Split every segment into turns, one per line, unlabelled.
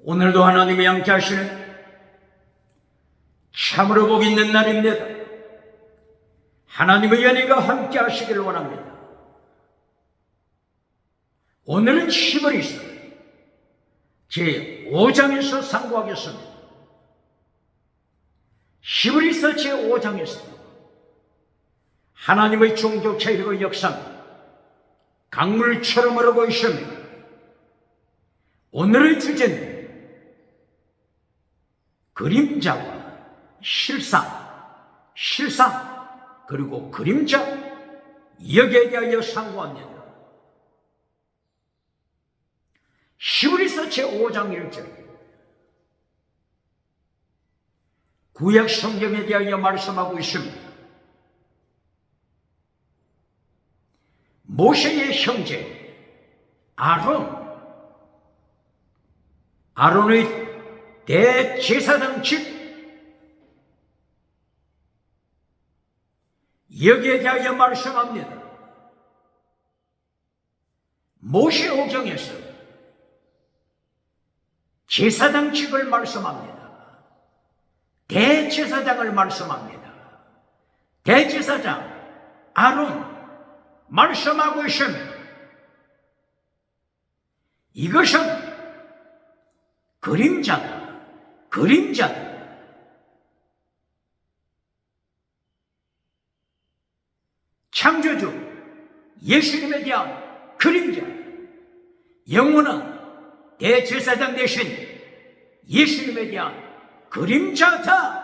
오늘도 하나님이 함께 하시는 참으로 복 있는 날입니다. 하나님의 연희가 함께 하시길 원합니다. 오늘은 히브리서 제5장에서 상고하겠습니다. 히브리서 제5장에서 하나님의 종교 체력의 역사는 강물처럼 흐르고 있습니다. 오늘의 주제는 그림자와 실상 그리고 그림자, 여기에 대하여 상고합니다. 히브리서 제5장 1절, 구약 성경에 대하여 말씀하고 있습니다. 모세의 형제 아론의 대제사장 집, 여기에 대하여 말씀합니다. 모세오경에서 제사장직을 말씀합니다. 대제사장을 말씀합니다. 대제사장 아론 말씀하고 있습니다. 이것은 그림자다. 창조주 예수님에 대한 그림자, 영원한 대제사장 되신 예수님에 대한 그림자다.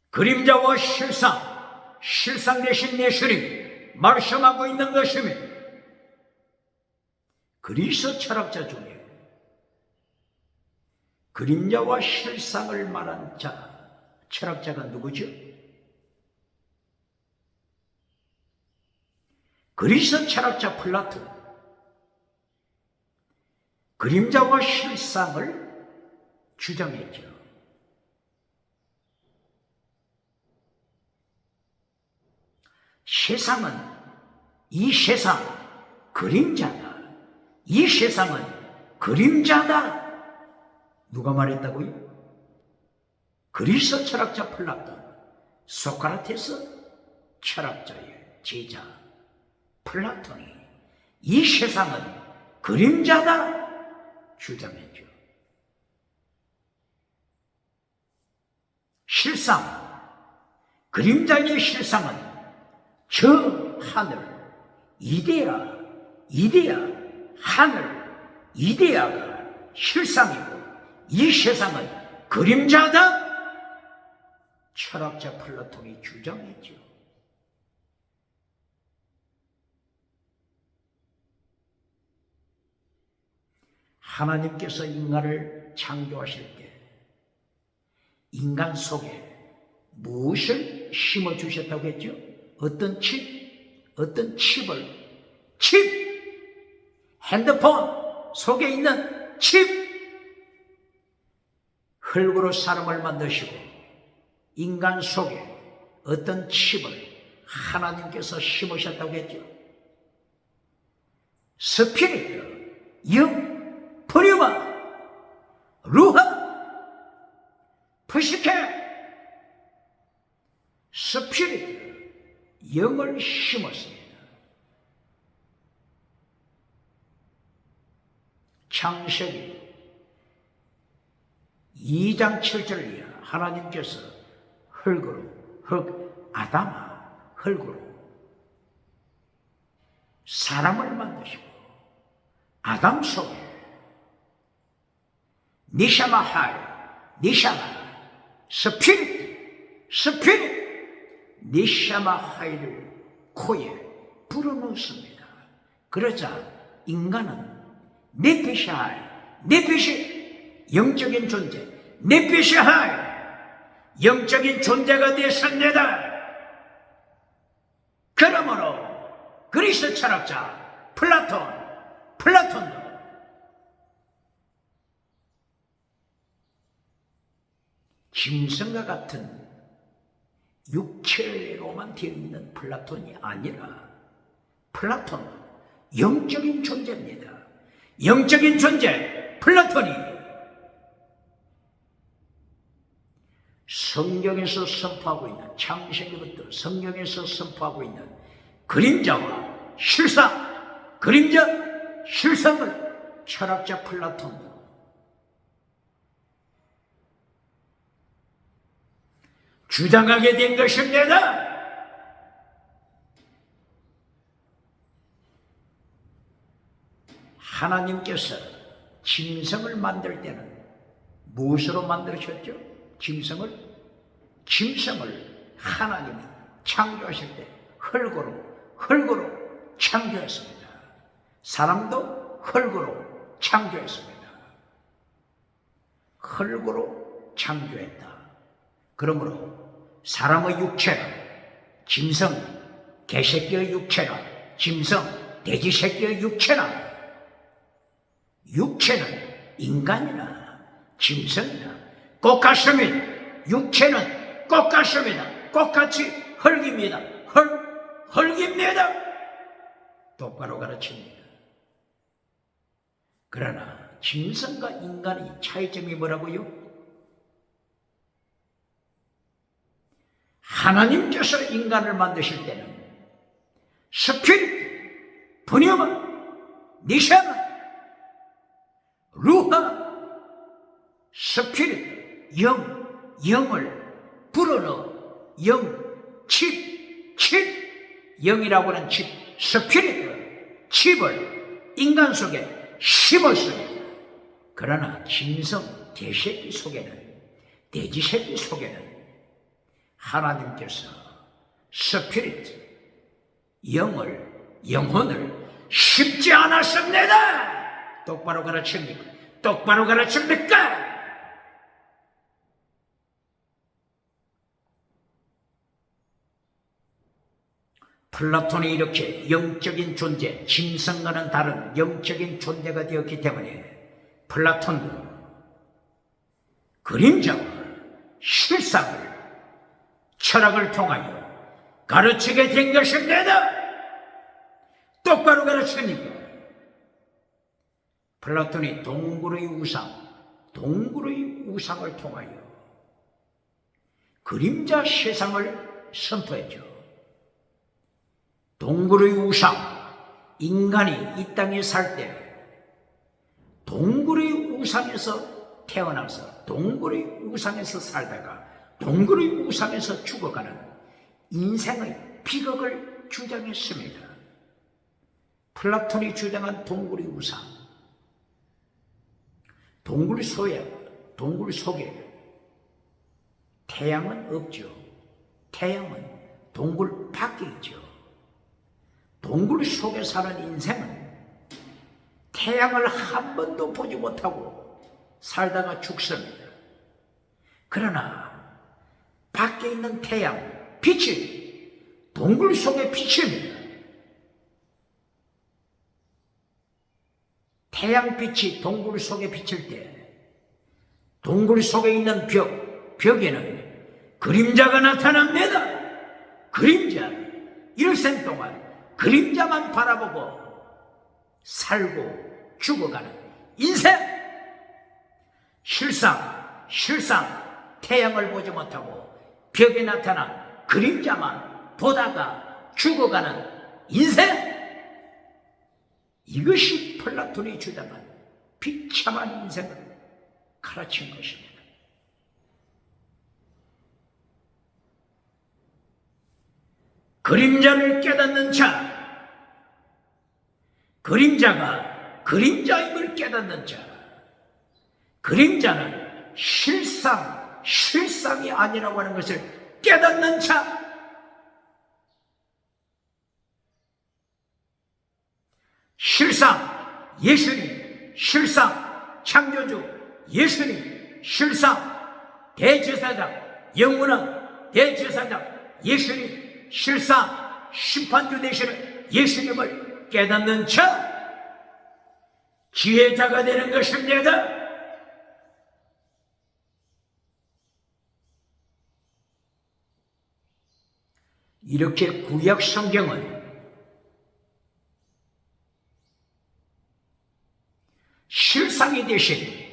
그림자와 실상 되신 예수님 말씀하고 있는 것입니다. 그리스 철학자 중에 그림자와 실상을 말한 철학자가 누구죠? 그리스 철학자 플라톤. 그림자와 실상을 주장했죠. 이 세상 그림자다. 이 세상은 그림자다. 누가 말했다고요? 그리스 철학자 플라톤, 소크라테스 철학자의 제자 플라톤이 이 세상은 그림자다 주장했죠. 그림자의 실상은 저 하늘, 이데아가 실상이고 이 세상은 그림자다. 철학자 플라톤이 주장했죠. 하나님께서 인간을 창조하실 때 인간 속에 무엇을 심어주셨다고 했죠? 어떤 칩을, 핸드폰 속에 있는 칩, 흙으로 사람을 만드시고 인간 속에 어떤 칩을 하나님께서 심으셨다고 했죠? 스피리트, 영, 프리마, 루하, 푸시케, 스피리트, 영을 심었습니다. 창세기 2장 7절에 하나님께서 아담아, 흙으로 사람을 만드시고 아담 속에 니샤마, 스피릿, 니샤마 하이를 코에 불어넣습니다. 그러자 인간은 네피시, 영적인 존재, 네피시 영적인 존재가 되었습니다. 그러므로 그리스 철학자 플라톤도 짐승과 같은 육체로만 되어 있는 플라톤이 아니라 플라톤도 영적인 존재입니다. 영적인 존재 플라톤이 성경에서 선포하고 있는, 창세기부터 성경에서 선포하고 있는 그림자와 실상, 그림자, 실상을 철학자 플라톤도 주장하게 된 것입니다. 하나님께서 짐승을 만들 때는 무엇으로 만드셨죠? 짐승을 하나님이 창조하실 때 흙으로 창조했습니다. 사람도 흙으로 창조했습니다. 흙으로 창조했다. 그러므로 사람의 육체나 짐승, 개새끼의 육체나 짐승, 돼지새끼의 육체는 인간이나 짐승이나 똑같습니다. 육체는 똑같습니다. 똑같이 흙입니다. 흙입니다. 똑바로 가르칩니다. 그러나 짐승과 인간의 차이점이 뭐라고요? 하나님께서 인간을 만드실 때는 스피릿, 분여마, 니샤마, 루하, 스피릿, 영을 불어넣어 칩, 영이라고 하는 칩, 스피릿, 칩을 인간 속에 심었습니다. 그러나 짐승, 돼지새끼 속에는 하나님께서 스피릿, 영혼을 심지 않았습니다. 똑바로 가르칩니까? 똑바로 가르칩니까? 플라톤이 이렇게 영적인 존재, 짐승과는 다른 영적인 존재가 되었기 때문에 플라톤도 그림자와 실상을 철학을 통하여 가르치게 된 것입니다. 똑바로 가르치니까 플라톤이 동굴의 우상을 통하여 그림자 세상을 선포했죠. 동굴의 우상, 인간이 이 땅에 살 때 동굴의 우상에서 태어나서 동굴의 우상에서 살다가 동굴의 우상에서 죽어가는 인생의 비극을 주장했습니다. 플라톤이 주장한 동굴의 우상, 동굴 속에 태양은 없죠. 태양은 동굴 밖에 있죠. 동굴 속에 사는 인생은 태양을 한 번도 보지 못하고 살다가 죽습니다. 그러나 밖에 있는 태양, 빛이 동굴 속의 빛입니다. 태양빛이 동굴 속에 비칠 때 동굴 속에 있는 벽에는 그림자가 나타납니다. 그림자, 일생 동안 그림자만 바라보고 살고 죽어가는 인생. 실상 태양을 보지 못하고 벽에 나타난 그림자만 보다가 죽어가는 인생. 이것이 플라톤이 주장한 비참한 인생을 가르친 것입니다. 그림자를 깨닫는 자, 그림자가 그림자임을 깨닫는 자, 그림자는 실상이 아니라고 하는 것을 깨닫는 자, 실상 예수님, 실상 창조주 예수님, 실상 대제사장, 영원한 대제사장 예수님, 실상 심판주 되시는 예수님을 깨닫는 자, 지혜자가 되는 것입니다. 이렇게 구약 성경은 실상이 되신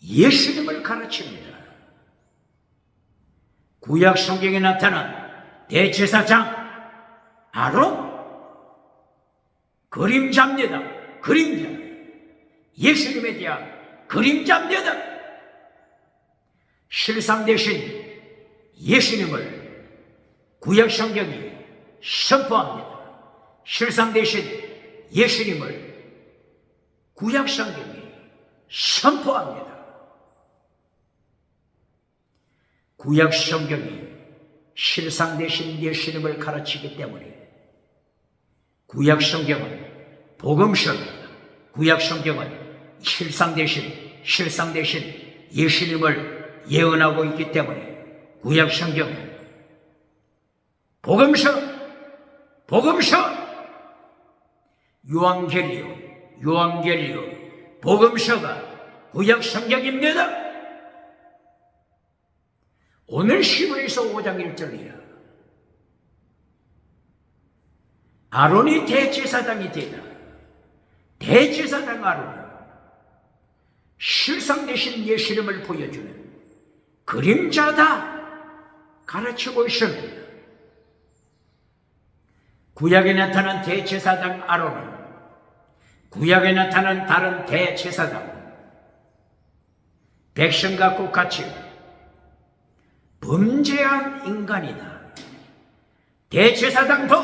예수님을 가르칩니다. 구약 성경에 나타난 대제사장 아론, 그림자입니다. 그림자. 예수님에 대한 그림자입니다. 실상 대신 예수님을 구약 성경이 선포합니다. 실상 대신 예수님을 구약 성경이 선포합니다. 구약 성경이 실상 대신 예수님을 가르치기 때문에 구약 성경은 복음서입니다. 구약 성경은 실상 대신 예수님을 예언하고 있기 때문에 구약 성경은 복음서, 요한계리온, 복음서가 구약 성경입니다. 오늘 시므리서 5장 1절이야. 아론이 대제사장이 되다. 대제사장 아론은 실상 대신 예수님을 보여주는 그림자다 가르치고 있습니다. 구약에 나타난 대제사장 아론은 구약에 나타난 다른 대제사장은 백성과 똑같이 범죄한 인간이다. 대제사장도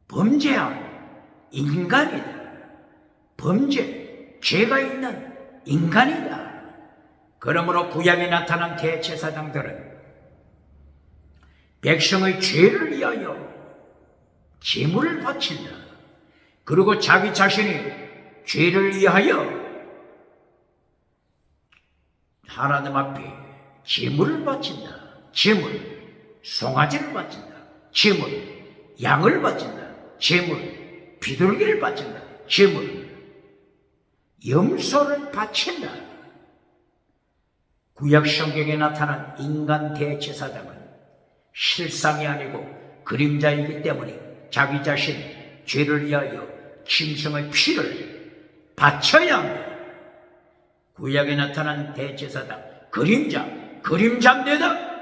범죄한 인간이다. 죄가 있는 인간이다. 그러므로 구약에 나타난 대제사장들은 백성의 죄를 위하여 제물을 바친다. 그리고 자기 자신이 죄를 위하여 하나님 앞에 제물을 바친다. 제물, 송아지를 바친다. 제물, 양을 바친다. 제물, 비둘기를 바친다. 제물, 염소를 바친다. 구약 성경에 나타난 인간 대제사장은 실상이 아니고 그림자이기 때문에 자기 자신 죄를 위하여 짐승의 피를 바쳐야 합니다. 구약에 나타난 대제사장 그림자입니다.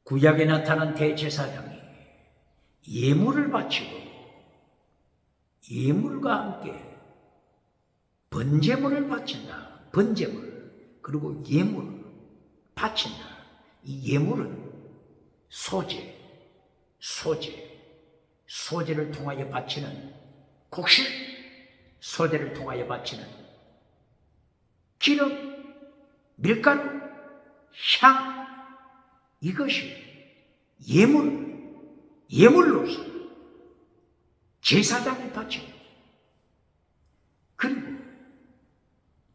구약에 나타난 대제사장이 예물을 바치고 예물과 함께 번제물을 바친다. 번제물 그리고 예물 바친다. 이 예물은 소재를 통하여 바치는 곡식, 소재를 통하여 바치는 기름, 밀가루, 향, 이것이 예물로서 제사장이 바치고, 그리고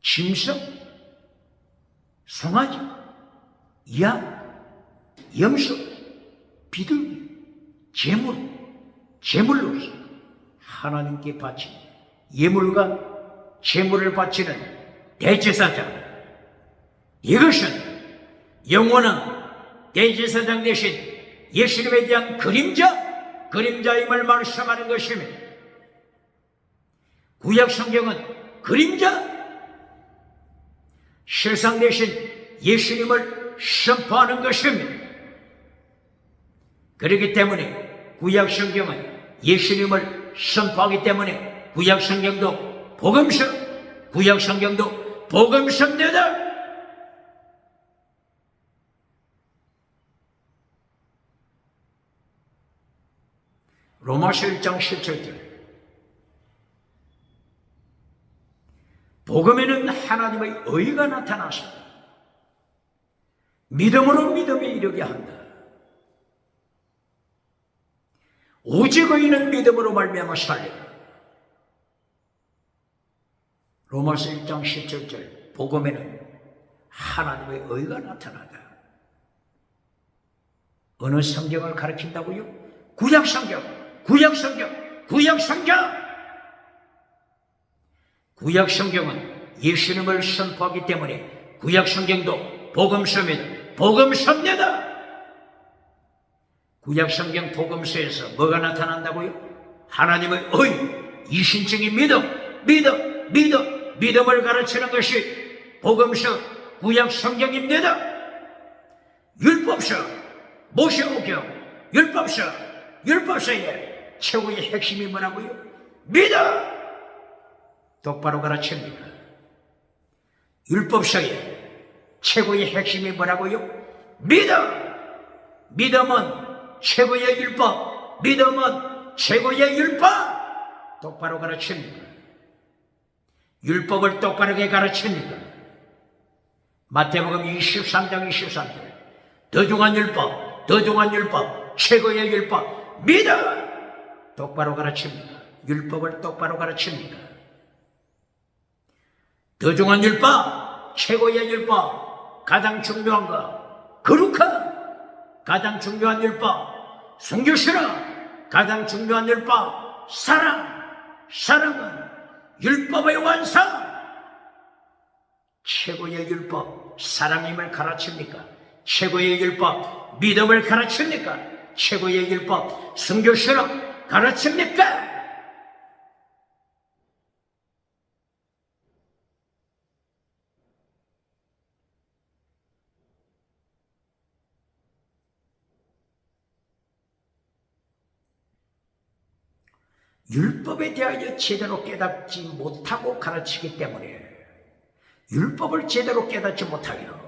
짐승, 송아지, 양, 염소, 비둘기, 제물로서 하나님께 바치는 예물과 제물을 바치는 대제사장. 이것은 영원한 대제사장 대신 예수님에 대한 그림자임을 말씀하는 것입니다. 구약 성경은 그림자, 실상 대신 예수님을 선포하는 것입니다. 그렇기 때문에 구약 성경은 예수님을 선포하기 때문에 구약 성경도 복음서입니다. 로마서 1장 17절. 복음에는 하나님의 의가 나타나서 믿음으로 믿음에 이르게 한다. 오직 의인은 믿음으로 말미암아 살리라. 로마서 1장 17절. 복음에는 하나님의 의가 나타나다. 어느 성경을 가르친다고요? 구약 성경. 구약 성경은 예수님을 선포하기 때문에 구약 성경도 복음서입니다. 복음서입니다. 구약성경 복음서에서 뭐가 나타난다고요? 하나님의 의, 이신적인 믿음을 가르치는 것이 복음서, 구약성경입니다. 율법서, 모세오경, 율법서의 최고의 핵심이 뭐라고요? 믿음! 똑바로 가르칩니다. 율법서의 최고의 핵심이 뭐라고요? 믿음은 최고의 율법, 믿음은 최고의 율법! 똑바로 가르칩니다. 율법을 똑바르게 가르칩니다. 마태복음 23장 23절. 더 중한 율법, 최고의 율법, 믿음! 똑바로 가르칩니다. 율법을 똑바로 가르칩니다. 더 중한 율법, 최고의 율법, 가장 중요한 거, 거룩한 가장 중요한 율법, 순교신앙 가장 중요한 율법, 사랑은 율법의 완성. 최고의 율법, 사랑임을 가르칩니까? 최고의 율법, 믿음을 가르칩니까? 최고의 율법, 순교신앙 가르칩니까? 율법에 대하여 제대로 깨닫지 못하고 가르치기 때문에 율법을 제대로 깨닫지 못하여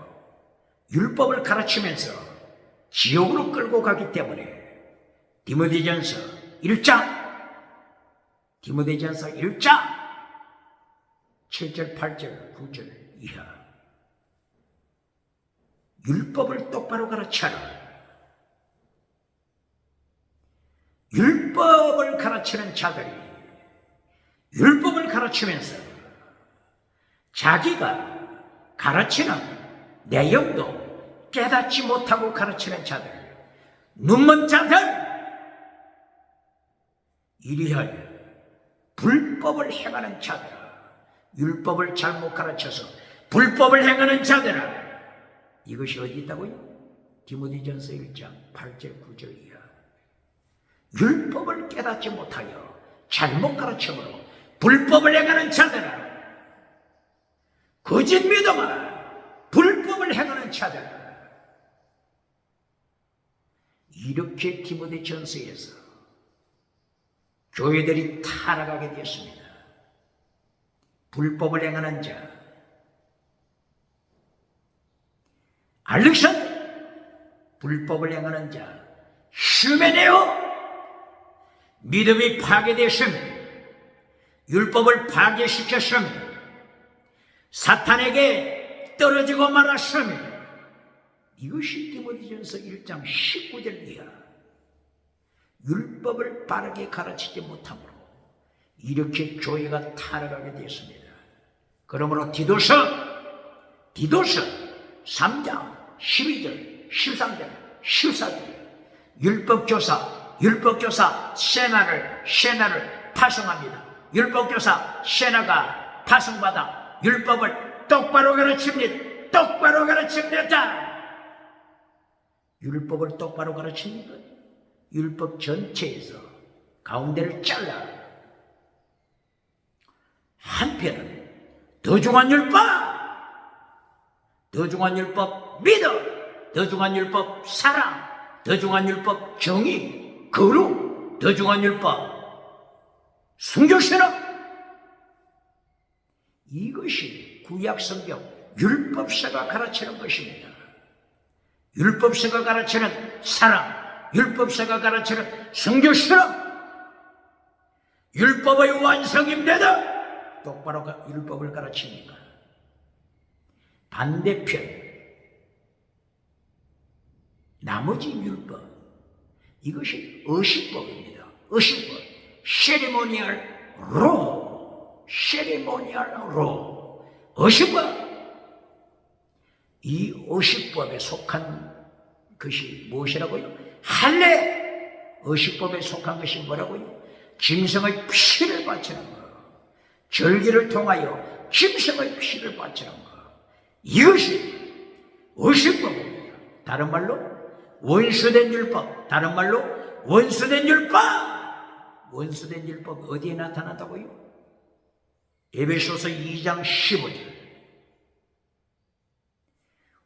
율법을 가르치면서 지옥으로 끌고 가기 때문에 디모데전서 1장 7절 8절 9절 이하 율법을 똑바로 가르쳐라. 율법을 가르치는 자들이 율법을 가르치면서 자기가 가르치는 내용도 깨닫지 못하고 가르치는 자들, 눈먼 자들, 이리하여 불법을 행하는 자들아, 율법을 잘못 가르쳐서 불법을 행하는 자들아, 이것이 어디 있다고요? 디모데전서 1장 8절 9절 이하. 율법을 깨닫지 못하여 잘못 가르침으로 불법을 행하는 자들아, 거짓 믿음아, 불법을 행하는 자들아, 이렇게 디모데전서에서 교회들이 타락하게 되었습니다. 불법을 행하는 자, 알렉산더, 불법을 행하는 자, 휴메네오, 믿음이 파괴되었습니다. 율법을 파괴시켰습니다. 사탄에게 떨어지고 말았습니다. 이것이 디모데전서 1장 19절 이하. 율법을 바르게 가르치지 못함으로 이렇게 교회가 타락하게 되었습니다. 그러므로 디도서 3장 12절 13절 14절 율법교사 세나를 파송합니다. 율법교사 세나가 파송받아 율법을 똑바로 가르칩니다. 똑바로 가르칩니다. 율법을 똑바로 가르칩니까? 율법 전체에서 가운데를 잘라 한편은 더 중한 율법 믿음, 더 중한 율법 사랑, 더 중한 율법 정의, 거룩, 더 중한 율법 순교신앙, 이것이 구약성경 율법서가 가르치는 것입니다. 율법서가 가르치는 사랑, 율법서가 가르치는 순교신앙, 율법의 완성입니다. 똑바로 율법을 가르치니까. 반대편 나머지 율법, 이것이 의식법입니다. 의식법, 세리모니얼 로, 의식법. 이 의식법에 속한 것이 무엇이라고요? 할례. 의식법에 속한 것이 뭐라고요? 짐승의 피를 바치는 것, 절기를 통하여 짐승의 피를 바치는 것, 이것이 의식법입니다. 다른 말로 원수된 율법, 다른 말로 원수된 율법. 원수된 율법 어디에 나타난다고요? 에베소서 2장 15절.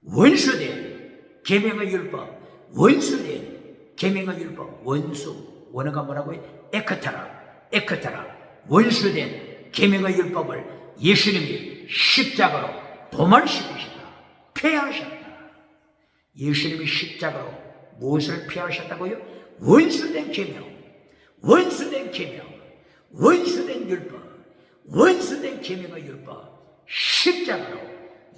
원수된 계명의 율법, 원수된 계명의 율법. 원수, 원어가 뭐라고요? 에크타라. 원수된 계명의 율법을 예수님이 십자가로 도말시키셨다, 폐하셨다. 예수님이 십자가로 무엇을 폐하셨다고요? 원수된 계명, 원수된 계명, 원수된 율법, 원수된 계명의 율법 십자가로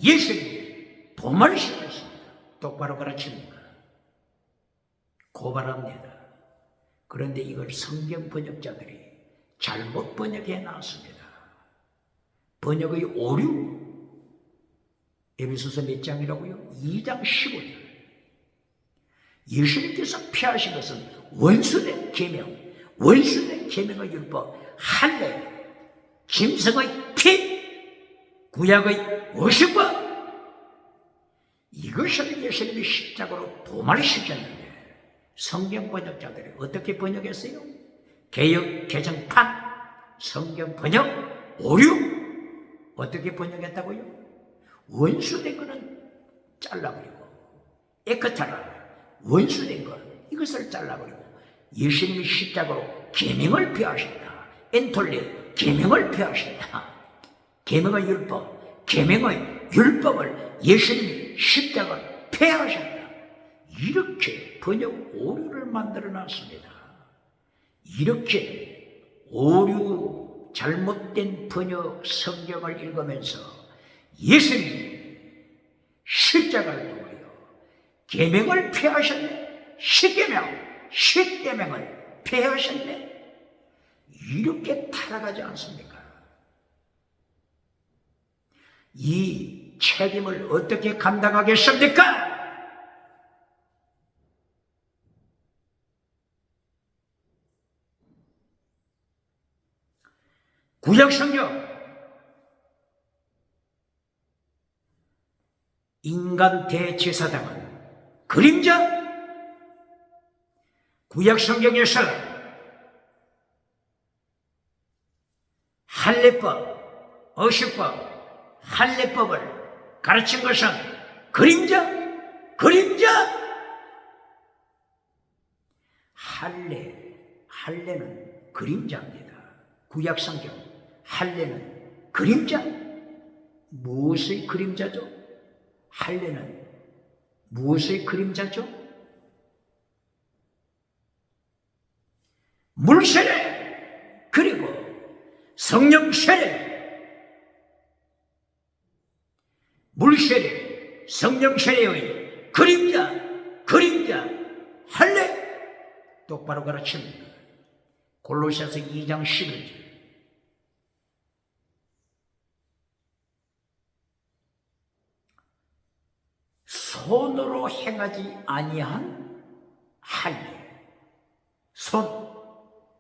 예수님이 도말시켰습니다. 똑바로 가르칩니다. 고발합니다. 그런데 이걸 성경 번역자들이 잘못 번역해 놨습니다. 번역의 오류. 에베소서 몇 장이라고요? 2장 15절. 예수님께서 폐하신 것은 원수된 계명, 원수된 계명의 율법, 할례, 짐승의 피, 구약의 의식법, 이것을 예수님이 십자가로 도말시켰는데 성경 번역자들이 어떻게 번역했어요? 개역 개정판, 성경 번역 오류. 어떻게 번역했다고요? 원수된 거는 잘라버리고, 에크타라, 원수된 것, 이것을 잘라버리고, 예수님이 십자가로 계명을 폐하셨다. 엔톨레, 계명을 폐하셨다. 계명의 율법, 계명의 율법을 예수님이 십자가로 폐하셨다. 이렇게 번역 오류를 만들어 놨습니다. 이렇게 오류, 잘못된 번역 성경을 읽으면서 예수님이 십자가를 통하여 계명을 폐하셨네. 십계명을 폐하셨네. 이렇게 타락하지 않습니까? 이 책임을 어떻게 감당하겠습니까? 구약성경 인간 대제사장은 그림자. 구약성경에서 할례법, 어식법, 할례법을 가르친 것은 그림자. 할례는 그림자입니다. 구약성경 할례는 그림자. 무엇의 그림자죠? 할례는 무엇의 그림자죠? 물세례, 그리고 성령 세례. 물세례, 성령 세례의 그림자, 할례. 똑바로 가르칩니다. 골로새서 2장 11절. 손으로 행하지 아니한 할례.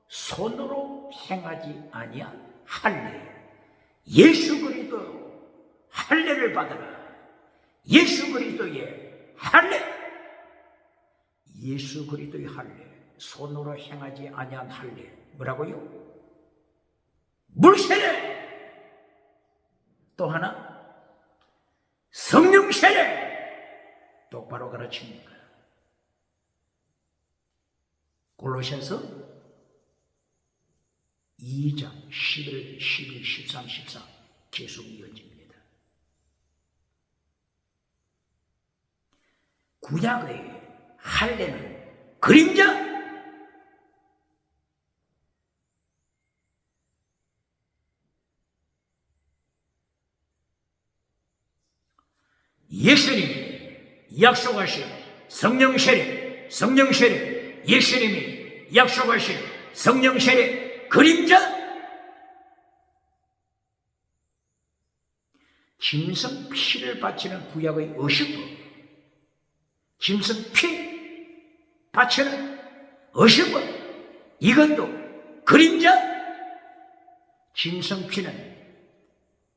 손으로 행하지 아니한 할례. 예수 그리스도 할례를 받아라. 예수 그리스도의 할례. 예수 그리스도의 할례. 손으로 행하지 아니한 할례. 뭐라고요? 물세례. 또 하나 성령 세례. 똑바로 가르칩니다. 골로새서 2장 11, 12, 13, 14 계속 이어집니다. 구약의 할례는 그림자. 예수님이 약속하신 성령 세례, 예수님이 약속하신 성령 세례 그림자. 짐승 피를 바치는 구약의 의식법, 짐승 피 바치는 의식법, 이것도 그림자. 짐승 피는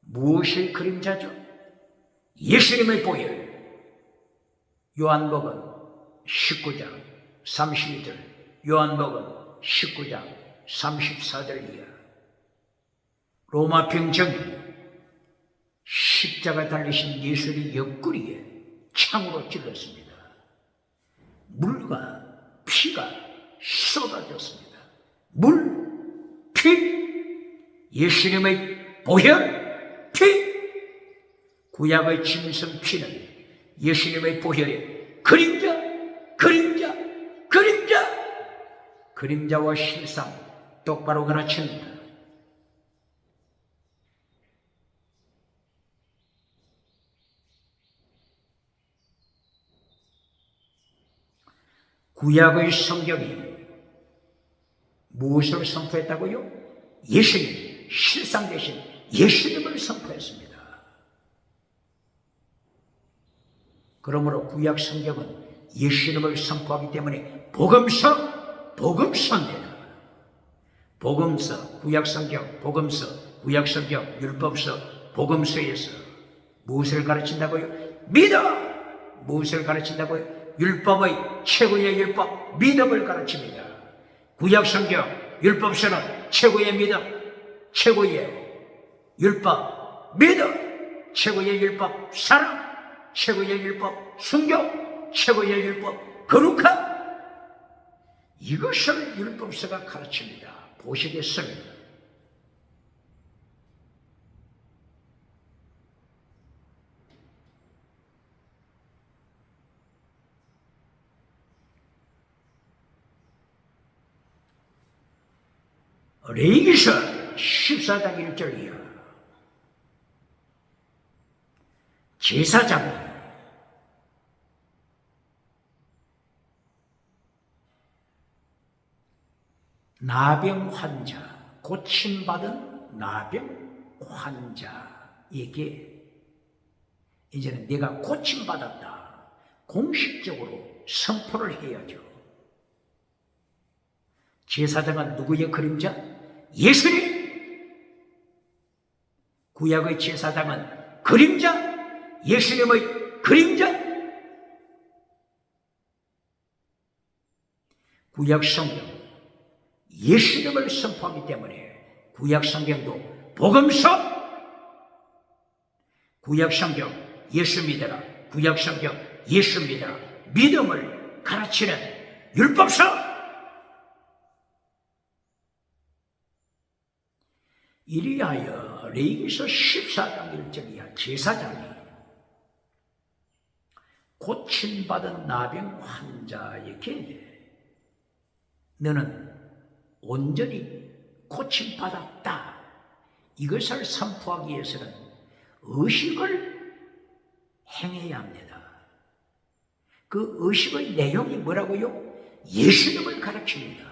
무엇의 그림자죠? 예수님의 보혈, 요한복음 19장 32절, 요한복음 19장 34절 이하. 로마병 정이 십자가 달리신 예수의 옆구리에 창으로 찔렀습니다. 물과 피가 쏟아졌습니다. 물, 피, 예수님의 보혈, 피, 구약의 짐승 피는 예수님의 보혈의 그림자, 그림자, 그림자, 그림자와 실상 똑바로 가르칩니다. 구약의 성경이 무엇을 선포했다고요? 예수님, 실상 대신 예수님을 선포했습니다. 그러므로 구약 성경은 예수님을 선포하기 때문에 복음서입니다. 복음서, 구약 성경, 복음서, 구약 성경, 율법서, 복음서에서 무엇을 가르친다고요? 믿어! 무엇을 가르친다고요? 율법의 최고의 율법, 믿음을 가르칩니다. 구약 성경, 율법서는 최고의 믿음, 최고의 율법, 믿음, 최고의 율법, 사랑, 최고의 율법, 순교, 최고의 율법, 거룩함. 이것을 율법서가 가르칩니다. 보시겠습니다. 레위기서 14장 1절 이하. 제사장이 나병 환자, 고침받은 나병 환자에게 이제는 내가 고침받았다, 공식적으로 선포를 해야죠. 제사장은 누구의 그림자? 예수님! 구약의 제사장은 그림자, 예수님의 그림자. 구약 성경 예수님을 선포하기 때문에 구약 성경도 복음서, 구약 성경 예수 믿어라, 구약 성경 예수 믿어라, 믿음을 가르치는 율법서. 이리하여 레위기서 14장 1절 이하 제사장이 고침받은 나병 환자에게 너는 온전히 고침받았다, 이것을 선포하기 위해서는 의식을 행해야 합니다. 그 의식의 내용이 뭐라고요? 예수님을 가르칩니다.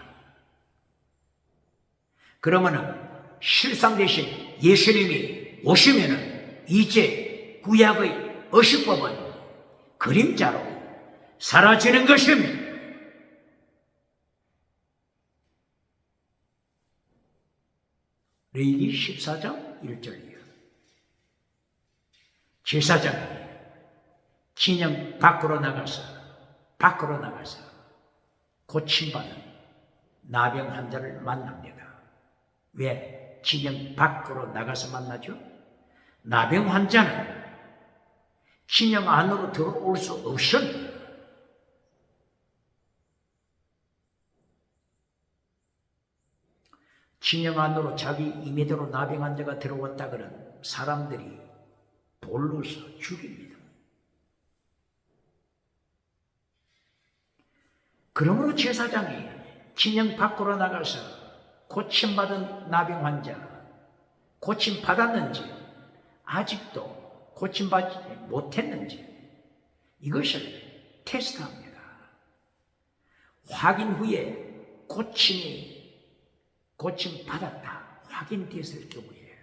그러면은 실상 대신 예수님이 오시면은 이제 구약의 의식법은 그림자로 사라지는 것입니다. 레위기 14장 1절이요. 제사장이 진영 밖으로 나가서 고침받은 나병 환자를 만납니다. 왜? 진영 밖으로 나가서 만나죠? 나병 환자는 진영 안으로 들어올 수 없습니다. 진영 안으로 자기 임의대로 나병 환자가 들어왔다 그러면 사람들이 돌로서 죽입니다. 그러므로 제사장이 진영 밖으로 나가서 고침받은 나병 환자, 고침받았는지 아직도 고침받지 못했는지 이것을 테스트합니다. 확인 후에 고침받았다 확인됐을 경우에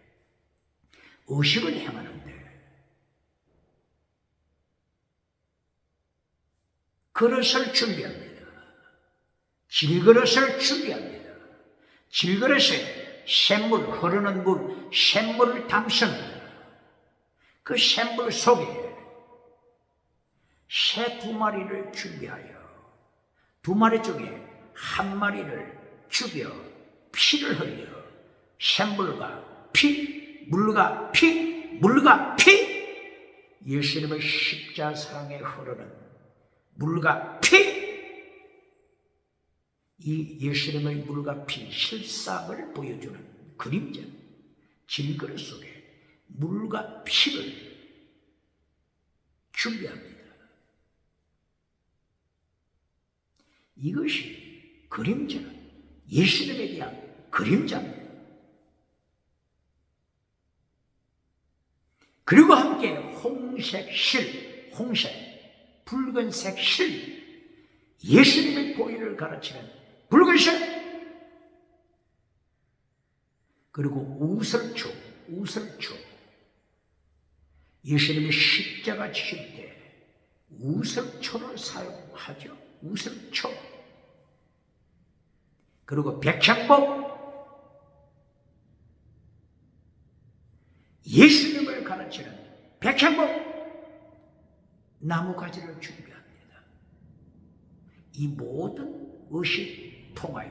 의식을 행하는데 그릇을 준비합니다. 질그릇을 준비합니다. 질그릇에 샘물, 흐르는 물, 샘물을 담습니다. 그 샘물 속에 새 2마리를 준비하여 2마리 중에 1마리를 죽여 피를 흘려 샘물과 피, 물과 피, 물과 피, 예수님의 십자가 사랑에 흐르는 물과 피, 이 예수님의 물과 피 실상을 보여주는 그림자 질그릇 속에 물과 피를 준비합니다. 이것이 그림자, 예수님에 대한 그림자입니다. 그리고 함께 홍색 실, 홍색, 붉은색 실, 예수님의 보혈을 가르치는 붉은 실, 그리고 우설초, 우설초, 예수님이 십자가 지실 때 우설초를 사용하죠. 우설초. 그리고 백향목, 예수님을 가르치는 백향목, 나무가지를 준비합니다. 이 모든 의식 통하여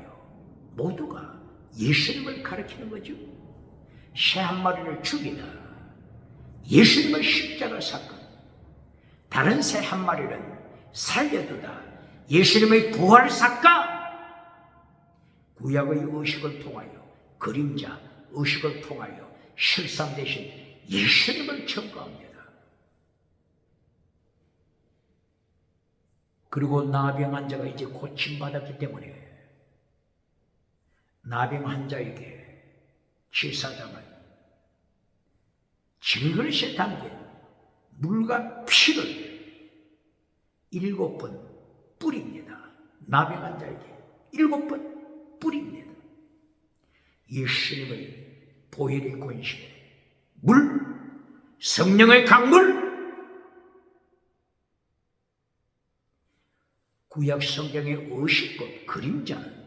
모두가 예수님을 가르치는 거죠. 새 1마리를 죽이다, 예수님의 십자가 사건, 다른 새 1마리는 살려두다, 예수님의 부활 사건, 구약의 의식을 통하여 그림자 의식을 통하여 실상 대신 예수님을 청구합니다. 그리고 나병 환자가 이제 고침받았기 때문에 나병 환자에게 제사장은 질그릇에 담긴 물과 피를 7번 뿌립니다. 나병 환자에게 7번 뿌립니다. 예수님의 보혈의 권세, 물, 성령의 강물, 구약 성경의 의식법 그림자는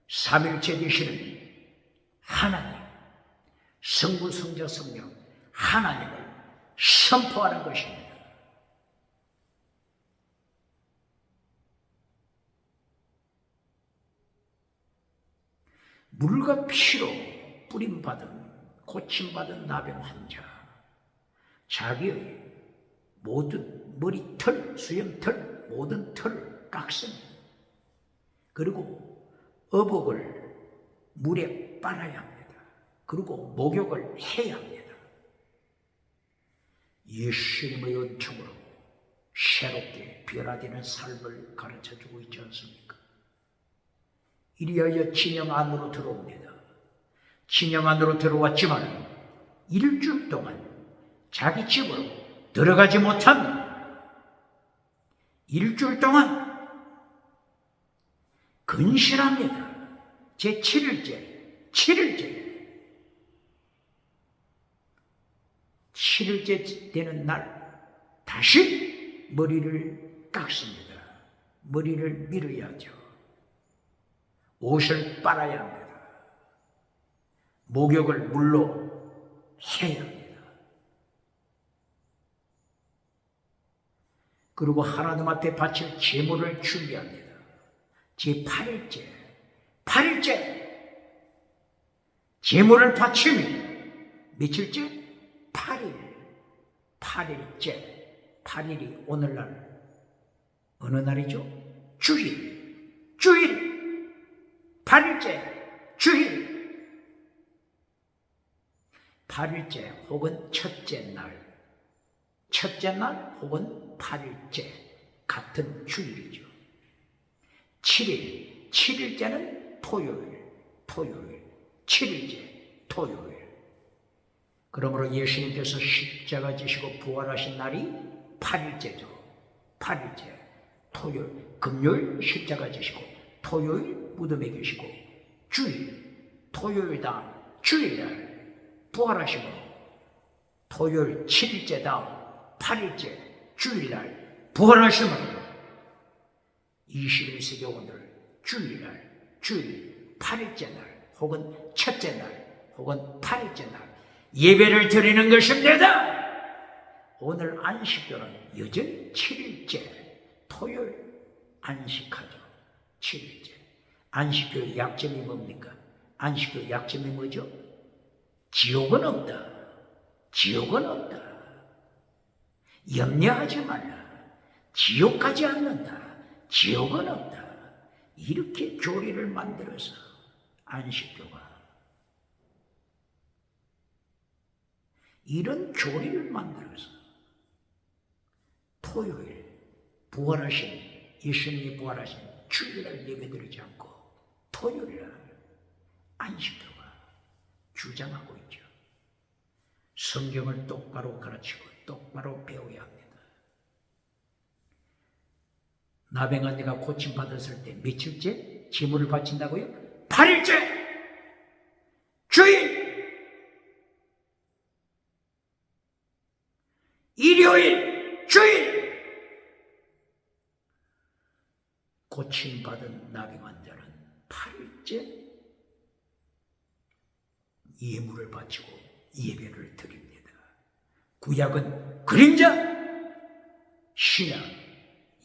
삼일체 되시는 하나님, 성부, 성자, 성령 하나님을 선포하는 것입니다. 물과 피로 뿌림받은 고침받은 나병 환자, 자기의 모든 머리털, 수염털, 모든 털을 깎습니다. 그리고 어복을 물에 빨아야 합니다. 그리고 목욕을 해야 합니다. 예수님의 은총으로 새롭게 변화되는 삶을 가르쳐주고 있지 않습니까? 이리하여 진영 안으로 들어옵니다. 진영 안으로 들어왔지만 일주일 동안 자기 집으로 들어가지 못합니다. 일주일 동안 근실합니다. 제 7일째 되는 날 다시 머리를 깎습니다. 머리를 밀어야죠. 옷을 빨아야 합니다. 목욕을 물로 해야 합니다. 그리고 하나님 앞에 바칠 제물을 준비합니다. 제 8일째 제물을 바칩니다. 며칠째? 8일째. 오늘날 어느 날이죠? 주일. 8일째 주일. 8일째 혹은 첫째 날 혹은 8일째 같은 주일이죠. 7일째는 토요일. 7일째 토요일. 그러므로 예수님께서 십자가 지시고 부활하신 날이 8일째죠. 8일째 토요일, 금요일 십자가 지시고 토요일 무덤에 계시고 토요일당 주일날 부활하심으로 토요일 7일째당 8일째 주일날 부활하심으로 21세기 오늘 주일 8일째 날 혹은 첫째 날 혹은 8일째 날 예배를 드리는 것입니다. 오늘 안식교는 여전히 7일째 토요일 안식하죠. 7일째. 안식교의 약점이 뭡니까? 안식교의 약점이 뭐죠? 지옥은 없다. 지옥은 없다. 염려하지 말라. 지옥 가지 않는다. 지옥은 없다. 이렇게 교리를 만들어서 안식교가 이런 교리를 만들어서 토요일 부활하신 예수님이 부활하신 주일날 예배드리지 않고 토요일날 안식교가 주장하고 있죠. 성경을 똑바로 가르치고 똑바로 배워야 합니다. 나병아내가 고침받았을 때 며칠째 제물을 바친다고요? 8일째! 주일! 일요일! 주일! 고침받은 나병 환자는 8일째 예물을 바치고 예배를 드립니다. 구약은 그림자, 신약,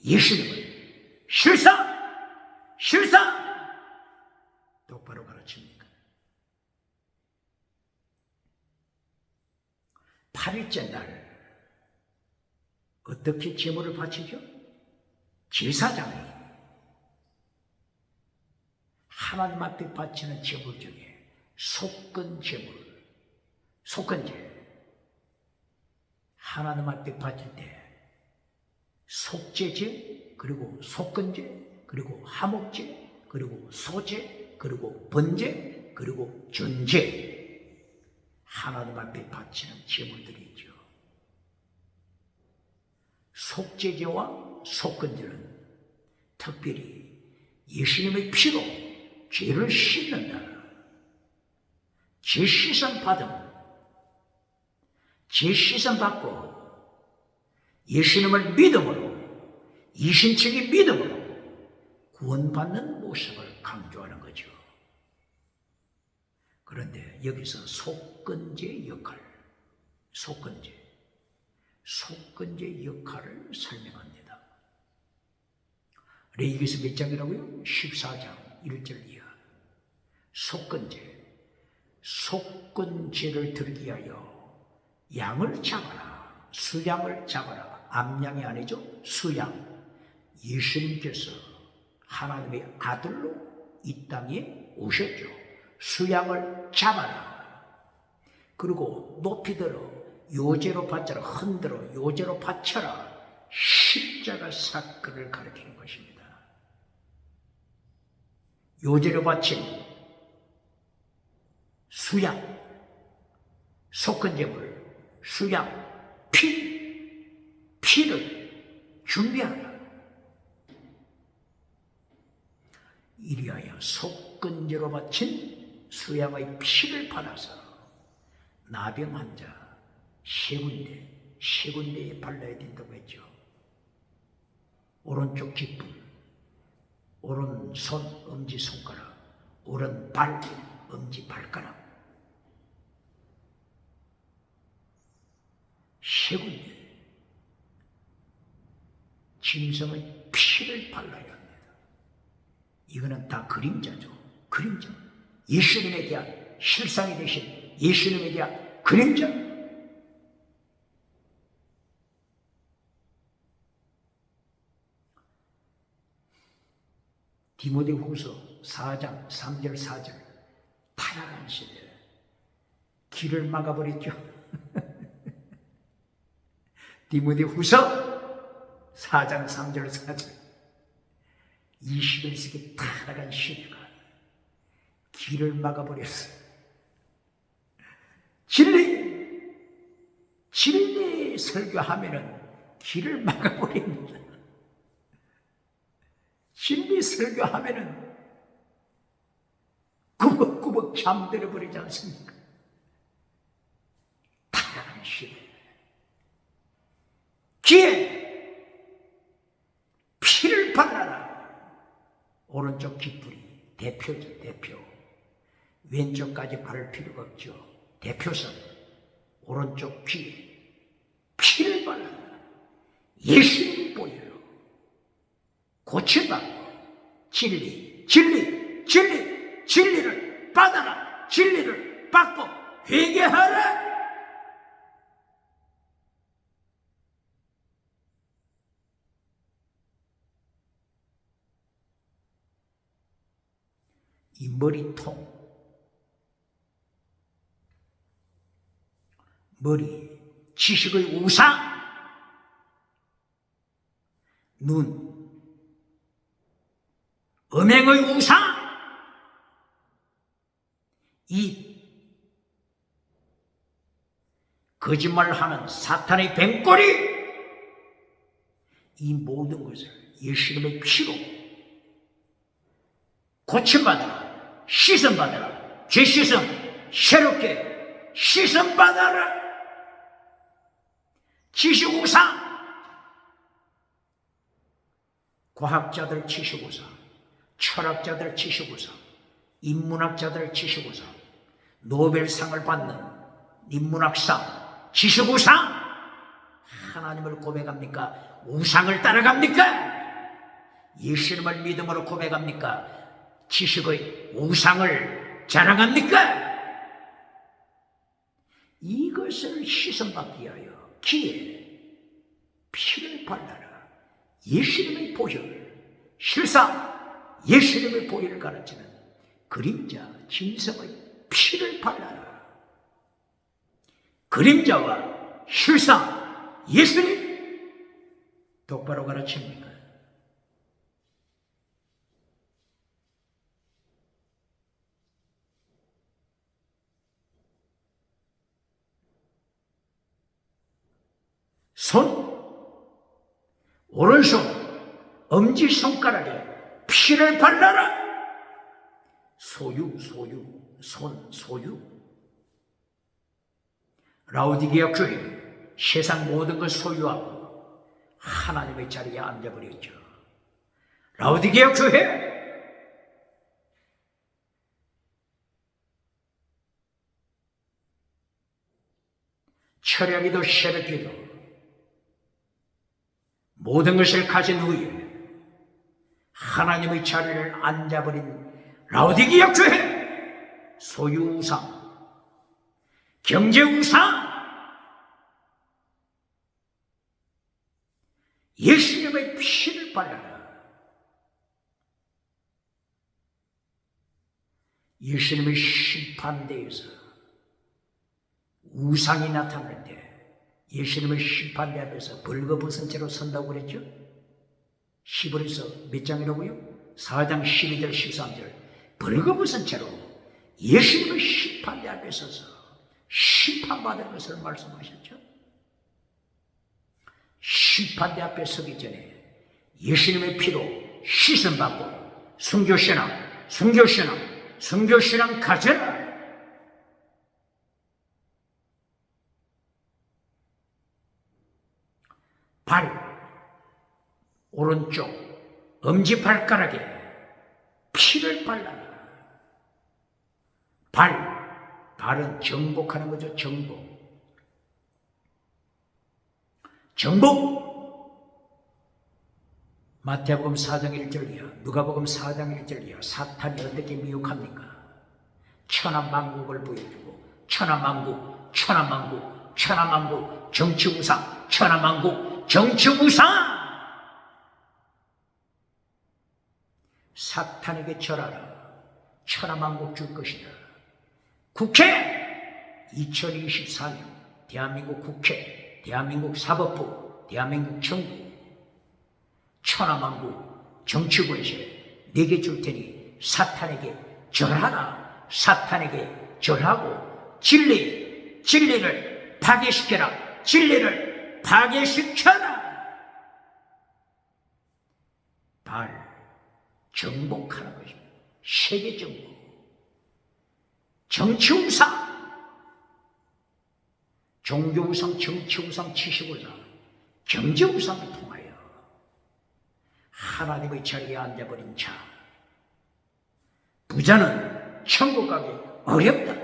예수님은 실상 똑바로 가르칩니까? 8일째 날 어떻게 제물을 바치죠? 제사장이 하나님 앞에 바치는 제물 중에 속건 제물, 속건제, 하나님 앞에 바칠 때 속죄제, 그리고 속건제, 그리고 화목제, 그리고 소제, 그리고 번제, 그리고 전제, 하나님 앞에 바치는 제물들이 있죠. 속죄제와 속건제는 특별히 예수님의 피로 죄를 씻는다. 죄 씻음 받음, 죄 씻음 받고 예수님을 믿음으로, 이신적인 믿음으로 구원받는 모습을 강조하는 거죠. 그런데 여기서 속건제 역할, 속건제 역할을 설명합니다. 레위기서 몇 장이라고요? 14장 1절 이하. 속건제를 드리기 위하여 양을 잡아라, 수양을 잡아라. 암양이 아니죠, 수양. 예수님께서 하나님의 아들로 이 땅에 오셨죠. 수양을 잡아라. 그리고 높이 들어 요제로 바쳐라. 흔들어 요제로 바쳐라. 십자가 사건을 가리키는 것입니다. 요제로 바친 수양, 속건제물, 수양, 피를 준비하라. 이리하여 속건제로 바친 수양의 피를 받아서 나병 환자 세 군데에 발라야 된다고 했죠. 오른쪽 깃불, 오른손 엄지손가락, 오른발 엄지발가락, 세 군데 짐승의 피를 발라야 합니다. 이거는 다 그림자죠. 그림자. 예수님에 대한 실상이 되신 예수님에 대한 그림자. 디모데후서 4장 3절 4절. 타락한 시대 길을 막아버렸죠. 디모데후서 4장 3절 4절. 21세기 타락한 시대가 길을 막아버렸어요. 진리 설교하면은 길을 막아버립니다. 진리 설교하면은 꾸벅꾸벅 잠들어 버리지 않습니까? 타락한 시대. 귀에 피를 발라라. 오른쪽 깃불이 대표죠, 대표. 왼쪽까지 바를 필요가 없죠. 대표선. 오른쪽 귀에 피를 발라라. 예수님의 보혈로 고침받고 진리를 받아라. 진리를 받고 회개하라. 이 머리통, 머리, 지식의 우상, 눈, 음행의 우상, 입, 거짓말하는 사탄의 뱀꼬리, 이 모든 것을 예수님의 피로 고침받아라. 씻음받아라. 죄 씻음 새롭게 씻음받아라. 지식우상, 과학자들 지식우상, 철학자들 지식우상, 인문학자들 지식우상, 노벨상을 받는 인문학상 지식우상, 하나님을 고백합니까? 우상을 따라갑니까? 예수님을 믿음으로 고백합니까? 지식의 우상을 자랑합니까? 이것을 씻음받기 위하여 기에 피를 발라라. 예수님의 보혈, 실상 예수님의 보혈을 가르치는 그림자 진성의 피를 발라라. 그림자와 실상 예수님 똑바로 가르칩니까? 오른손, 엄지손가락에 피를 발라라. 소유. 라오디게아 교회, 세상 모든 걸 소유하고 하나님의 자리에 앉아버렸죠. 라오디게아 교회, 철야기도 새벽기도 모든 것을 가진 후에 하나님의 자리를 앉아버린 라오디게아 교회, 소유우상, 경제우상, 예수님의 피를 발라라. 예수님의 심판대에서 우상이 나타날 때 예수님의 심판대 앞에서 벌거벗은 채로 선다고 그랬죠? 히브리서 몇 장이라고요? 4장 12절 13절. 벌거벗은 채로 예수님의 심판대 앞에 서서 심판받을 것을 말씀하셨죠? 심판대 앞에 서기 전에 예수님의 피로 씻음받고 순교신앙 가져라. 오른쪽 엄지발가락에 피를 발라라. 발은 정복하는 거죠. 정복. 마태복음 4장 1절이야, 누가복음 4장 1절이야. 사탄이 어떻게 미혹합니까? 천하만국을 보여주고 천하만국, 정치우상, 천하만국, 정치우상. 사탄에게 절하라. 천하만국 줄 것이다. 국회 2024년 대한민국 국회, 대한민국 사법부, 대한민국 정부, 천하만국 정치권세 4개 줄 테니 사탄에게 절하라. 사탄에게 절하고 진리를 파괴시켜라. 진리를 파괴시켜라. 정복하는 것입니다. 세계 정복. 정치우상, 종교우상, 정치우상, 지식우상, 경제우상을 통하여 하나님의 자리에 앉아버린 자, 부자는 천국 가기 어렵다.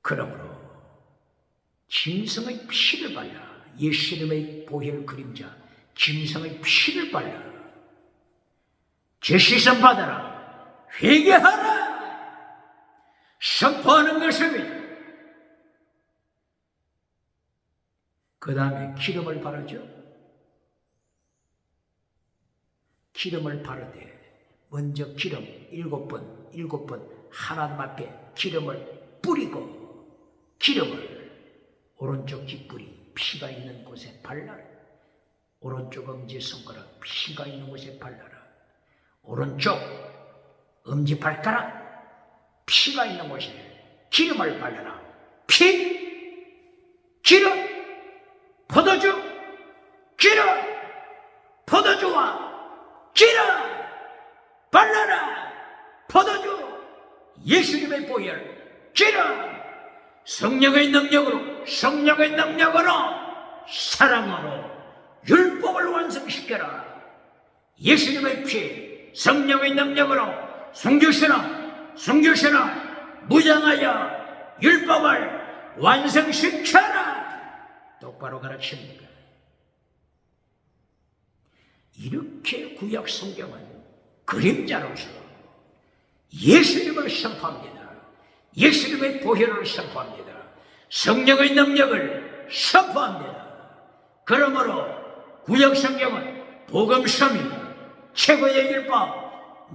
그러므로 짐승의 피를 발라. 예수님의 보혈 그림자 짐승의 피를 발라. 죄시선 받아라. 회개하라. 선포하는 것입니다. 그 다음에 기름을 바르죠. 기름을 바르되 먼저 기름 7번 하나님 앞에 기름을 뿌리고 기름을 오른쪽 뒷뿌리 피가 있는 곳에 발라라. 오른쪽 엄지손가락 피가 있는 곳에 발라라. 오른쪽 엄지발가락 피가 있는 곳에 기름을 발라라. 피, 기름, 포도주, 기름, 포도주와 기름 발라라. 포도주, 예수님의 보혈, 기름, 성령의 능력으로 사랑으로 율법을 완성시켜라. 예수님의 피, 성령의 능력으로 순교시나 무장하여 율법을 완성시켜라. 똑바로 가르칩니다. 이렇게 구약 성경은 그림자로서 예수님을 선포합니다. 예수님의 보혈을 선포합니다. 성령의 능력을 선포합니다. 그러므로 구약 성경은 복음서입니다. 최고의 율법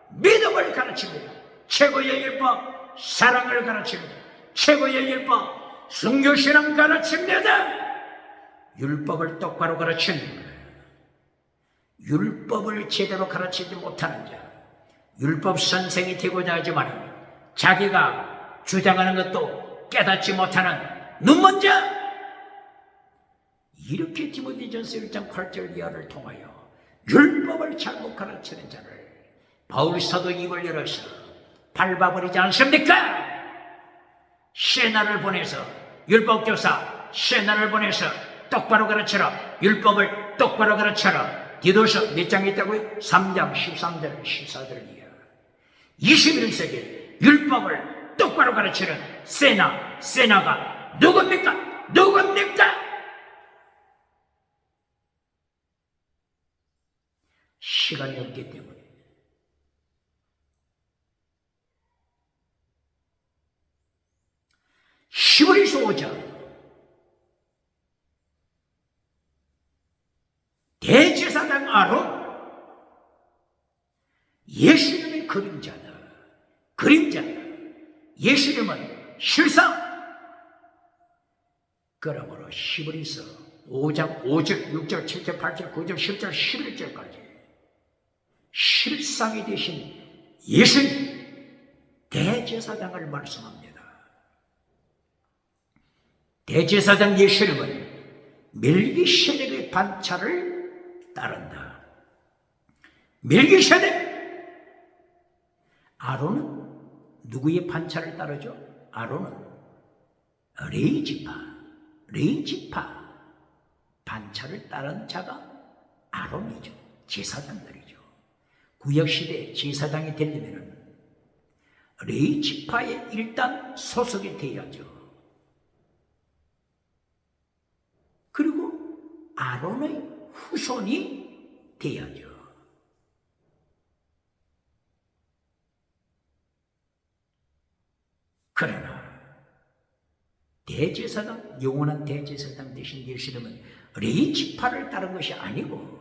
믿음을 가르칩니다. 최고의 율법 사랑을 가르칩니다. 최고의 율법 순교신앙 가르칩니다. 율법을 똑바로 가르칩니다. 율법을 제대로 가르치지 못하는 자, 율법 선생이 되고자 하지만 자기가 주장하는 것도 깨닫지 못하는 눈먼 자, 이렇게 디모데전서 1장 8절 이하를 통하여 율법을 잘못 가르치는 자를 바울 사도 입을 열어서 밟아버리지 않습니까? 세나를 보내서 율법교사 세나를 보내서 똑바로 가르쳐라. 율법을 똑바로 가르쳐라. 디도서 몇 장이 있다고요? 3장 13절 14절 이하. 21세기 율법을 똑바로 가르치는 세나가 누굽니까? 시간이 없기 때문에. 히브리서 5장 대제사장 아론, 예수님의 그림자다. 예수님은 실상. 그러므로 히브리서 5장 5절 6절 7절 8절 9절 10절 11절까지 실상이 되신 예수님 대제사장을 말씀합니다. 대제사장 예수님은 멜기세덱의 반차를 따른다. 멜기세덱. 아론은 누구의 반차를 따르죠? 아론은 레이지파 반차를 따른 자가 아론이죠. 제사장들이죠. 구약시대 제사장이 되려면 레이지파에 일단 소속이 돼야죠. 그리고 아론의 후손이 돼야죠. 그러나 대제사장, 영원한 대제사장 되신 예수님은 레위지파를 따른 것이 아니고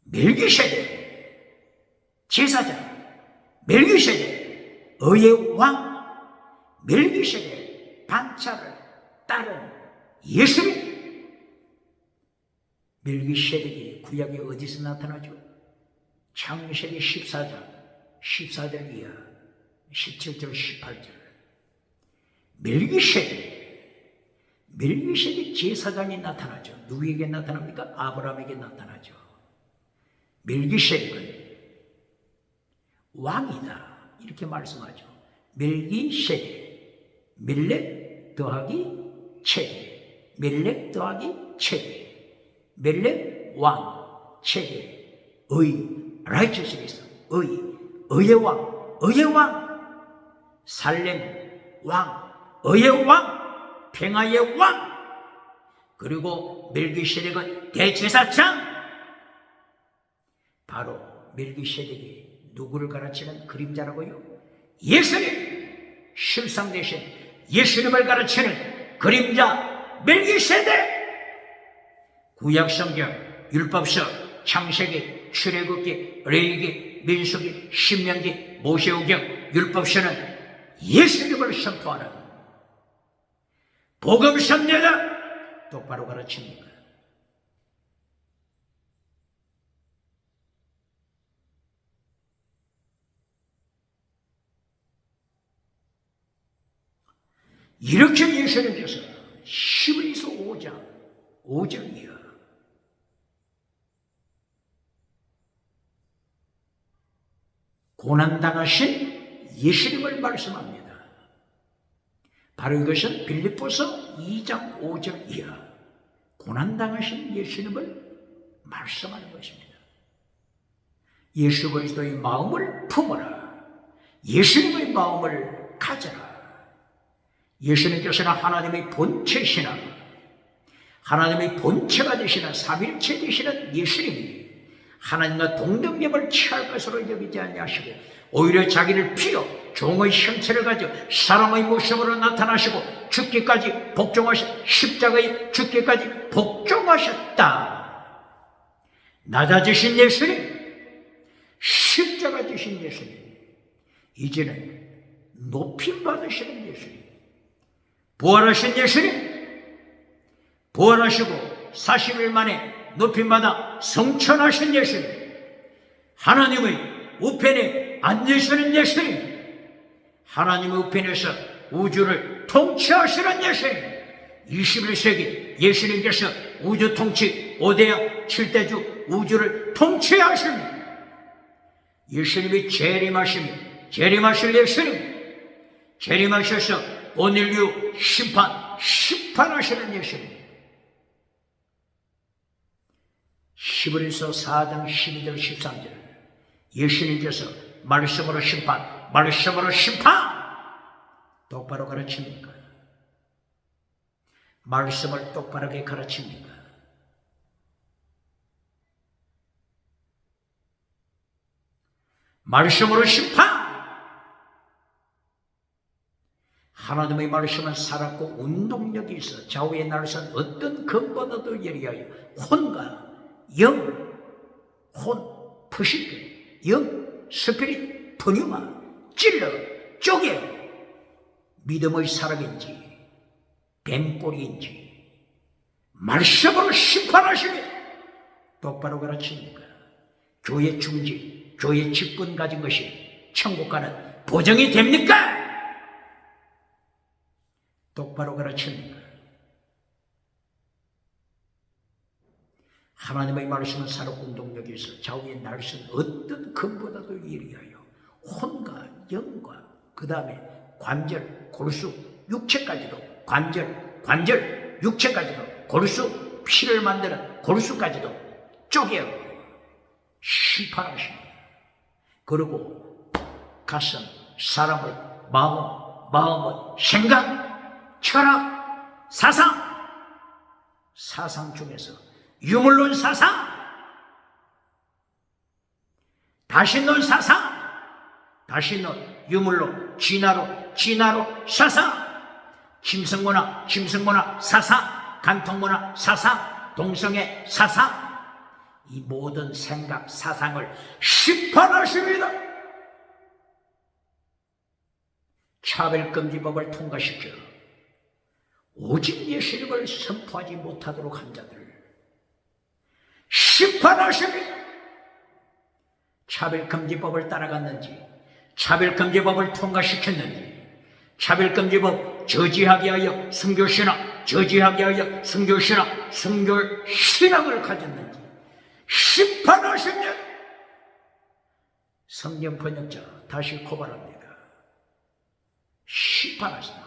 멜기세덱 제사장, 멜기세덱 의의 왕, 멜기세덱 반차를 따른 예수님. 멜기세덱이 구약에 어디서 나타나죠? 창세기 14장 14절 이하 17절 18절. 멜기세덱 제사장이 나타나죠. 누구에게 나타납니까? 아브라함에게 나타나죠. 멜기세덱은 왕이다 이렇게 말씀하죠. 멜기세덱, 멜렉 더하기 체계, 멜렉 더하기 체계, 멜렉 왕, 체계, 의, righteousness, 의의 왕, 살렘 왕, 의의 왕, 평화의 왕, 그리고 멜기세덱은 대제사장. 바로 멜기세덱이 누구를 가르치는 그림자라고요? 예수님, 실상 대신 예수님을 가르치는 그림자 멜기세덱. 구약성경, 율법서, 창세기, 출애굽기, 레위기, 민수기, 신명기, 모세오경, 율법서는 예수님을 선포하는 복음서입니다. 똑바로 가르칩니까? 이렇게 예수님께서 히브리서 5장 5절이야. 고난당하신 예수님을 말씀합니다. 바로 이것은 빌립보서 2장 5절이야. 고난당하신 예수님을 말씀하는 것입니다. 예수 그리스도의 마음을 품어라. 예수님의 마음을 가져라. 예수님께서는 하나님의 본체시나 하나님의 본체가 되시는 삼일체 되시는 예수님이 하나님과 동등됨을 취할 것으로 여기지 아니하시고 오히려 자기를 비어 종의 형체를 가져 사람의 모습으로 나타나시고 죽기까지 복종하셨, 십자가에 죽기까지 복종하셨다. 낮아지신 예수님, 십자가 지신 예수님, 이제는 높임 받으시는 예수님, 부활하신 예수님, 부활하시고 40일 만에 높임받아 성천하신 예수님, 하나님의 우편에 앉으시는 예수님, 하나님의 우편에서 우주를 통치하시는 예수님, 21세기 예수님께서 우주 통치 5대양 7대주 우주를 통치하십니다. 예수님이 재림하실 예수님, 재림하셔서 온 인류 심판하시는 예수님. 히브리서 4장 12절 13절 예수님께서 말씀으로 심판 똑바로 가르칩니까? 말씀을 똑바르게 가르칩니까? 말씀으로 심판. 하나님의 말씀은 살았고 운동력이 있어 좌우의 날선 어떤 검보다도 예리하여 혼과 영, 푸시피, 영, 스피릿, 분유마, 찔러, 쪼개 믿음의 사람인지 뱀꼬리인지 말씀으로 심판하십니다. 똑바로 가르칩니까? 교회 중지, 교회 직분 가진 것이 천국 가는 보증이 됩니까? 똑바로 가르칩니까? 하나님의 말씀은 살았고 운동력이 있어 좌우의 날선 어떤 금보다도 예리하여 혼과 영과 그 다음에 관절, 골수, 육체까지도 관절, 육체까지도 골수, 피를 만드는 골수까지도 쪼개어 심판하십니다. 그리고 가슴, 사람의 마음의 생각, 철학, 사상 중에서 유물론 사상, 다신론 사상, 다신론, 유물론, 진화로 사상, 짐승문화 사상, 간통문화 사상, 동성애 사상, 이 모든 생각, 사상을 심판하십니다. 차별금지법을 통과시켜 오직 예수님을 선포하지 못하도록 한 자들 심판하십니다. 차별금지법을 따라갔는지, 차별금지법을 통과시켰는지, 차별금지법 저지하게 하여 순교신앙, 저지하게 하여 순교신앙, 순교신앙을 가졌는지 심판하십니다. 성경 번역자 다시 고발합니다. 심판하시나.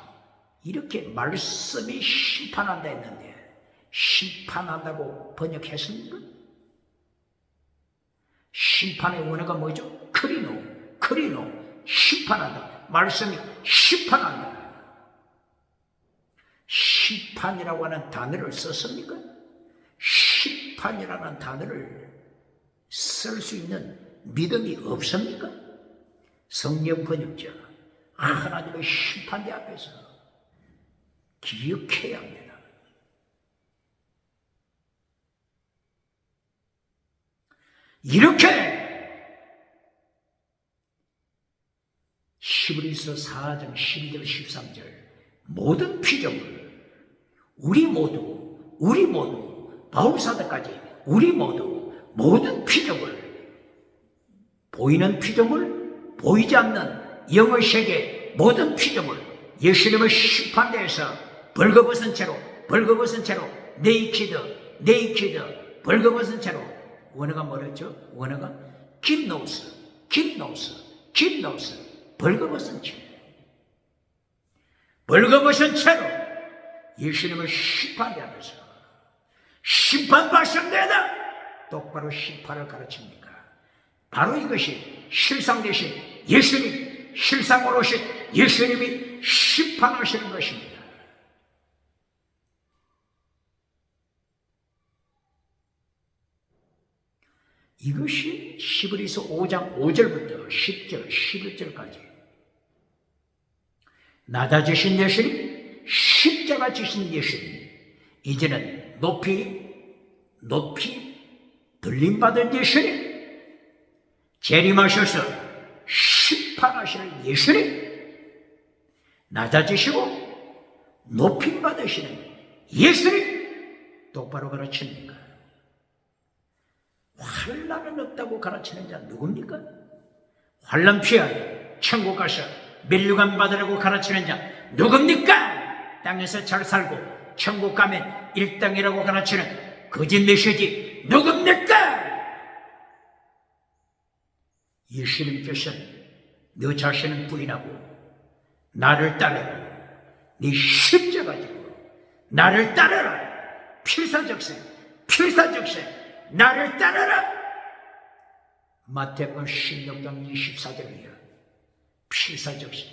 이렇게 말씀이 심판한다 했는데 심판한다고 번역했습니까? 심판의 원어가 뭐죠? 크리노, 심판한다. 말씀이 심판한다. 심판이라고 하는 단어를 썼습니까? 심판이라는 단어를 쓸 수 있는 믿음이 없습니까? 성령 번역자, 하나님의 심판대 앞에서 기억해야 합니다. 이렇게 히브리서 4장 12절 13절 모든 피조물 우리 모두 바울사도까지 우리 모든 피조물 보이는 피조물 보이지 않는 영의 세계 모든 피조물 예수님의 심판대에서 벌거벗은 채로 네이키드 벌거벗은 채로 원어가 뭐랬죠? 원어가 김노스 벌거벗은 채로 예수님의 심판대 앞에서 심판받습니다. 똑바로 심판을 가르칩니까? 바로 이것이 실상 대신 예수님, 실상으로 오신 예수님이 심판하시는 것입니다. 이것이 히브리서 5장 5절부터 10절, 11절까지 낮아지신 예수님, 십자가 지신 예수님, 이제는 높이 들림받은 예수님, 재림하셔서 심판하시는 예수님, 낮아지시고 높임 받으시는 예수님 똑바로 가르칩니까? 환난은 없다고 가르치는 자 누굽니까? 환난 피하여 천국 가서 멸류관 받으라고 가르치는 자 누굽니까? 땅에서 잘 살고 천국 가면 일당이라고 가르치는 거짓 메시지 누굽니까? 예수님께서는 너 자신을 부인하고 나를 따르라. 네 십자가 지고 나를 따르라. 필사적세 나를 따르라. 마태복음 16장 24절이야. 필사적세.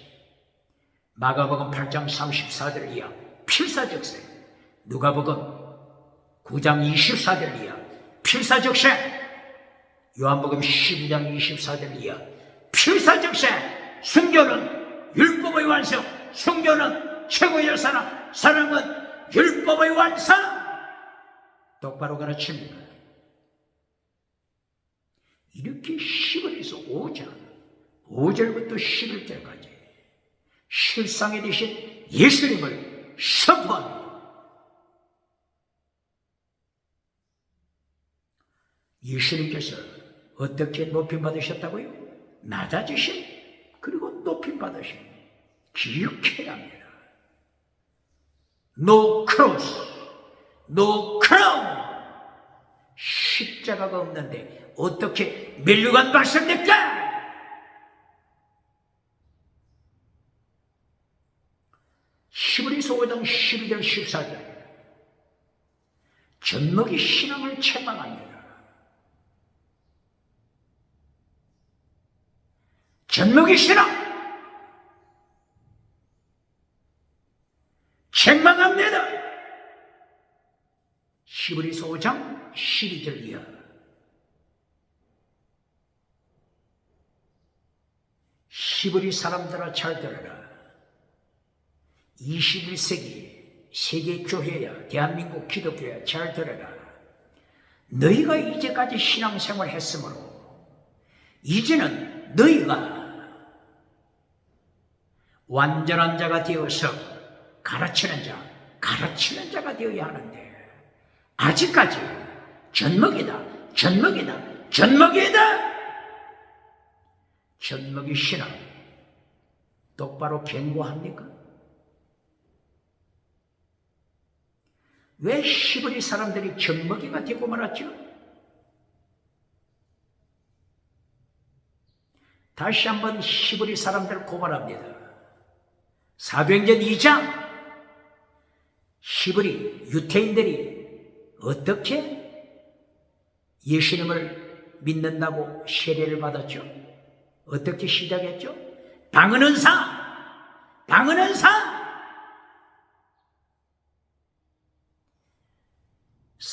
마가복음 8장 34절이야. 필사적세. 누가복음 9장 24절이야. 필사적세. 요한복음 12장 24절이야. 필사적세. 순교는 율법의 완성. 순교는 최고의 사랑. 사랑은 율법의 완성. 똑바로 가르칩니다. 이렇게 히브리서 5장 5절부터 11절까지 실상에 대신 예수님을 선포합니다. 예수님께서 어떻게 높임 받으셨다고요? 낮아지신 그리고 높임 받으신 기억해야 합니다. No cross, no crown. 십자가가 없는데 어떻게 멸류관 받습니까? 히브리서 5장 12절 14절 젖먹이 신앙을 책망합니다. 젖먹이 신앙 책망합니다. 히브리서 5장 12절 이하 히브리 사람들아 잘 들어라. 21세기 세계교회야 대한민국 기독교야 잘 들어라. 너희가 이제까지 신앙생활 했으므로 이제는 너희가 완전한 자가 되어서 가르치는 자가 되어야 하는데 아직까지 젖먹이다. 젖먹이 신앙 똑바로 경고합니까? 왜 히브리 사람들이 젖먹이가 되고 말았죠? 다시 한번 히브리 사람들을 고발합니다. 사도행전 2장 히브리 유태인들이 어떻게 예수님을 믿는다고 세례를 받았죠? 어떻게 시작했죠? 방언은 사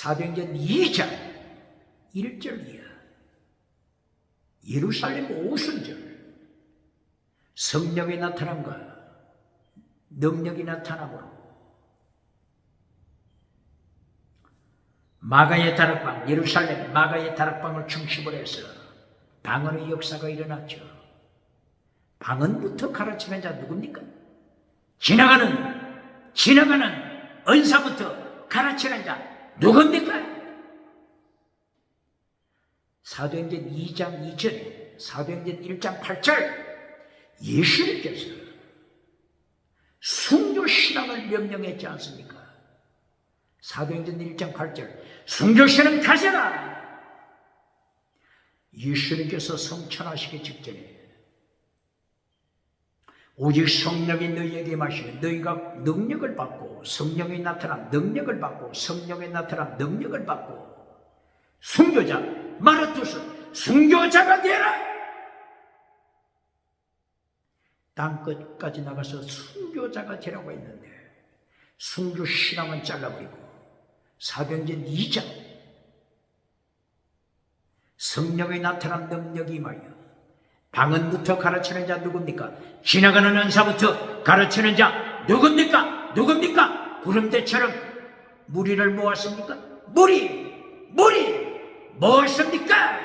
사도행전 2장 1절 이하. 예루살렘 오순절 성령의 나타남과 능력이 나타남으로 마가의 다락방, 예루살렘 마가의 다락방을 중심으로 해서 방언의 역사가 일어났죠. 방언부터 가르치는 자 누굽니까? 지나가는 은사부터 가르치는 자 누굽니까? 사도행전 2장 2절에 사도행전 1장 8절 예수님께서 순교신앙을 명령했지 않습니까? 사도행전 1장 8절 순교신앙 가져라. 예수님께서 성천하시기 직전에 오직 성령이 너희에게 마시면 너희가 능력을 받고 성령이 나타난 능력을 받고 성령이 나타난 능력을 받고 순교자 마라투스 순교자가 되라. 땅끝까지 나가서 순교자가 되라고 했는데 순교 신앙은 잘라버리고 사도행전 2장 성령의 나타난 능력이 임하여 방언부터 가르치는 자 누굽니까? 지나가는 은사부터 가르치는 자 누굽니까? 구름대처럼 무리를 모았습니까? 무리 무엇입니까?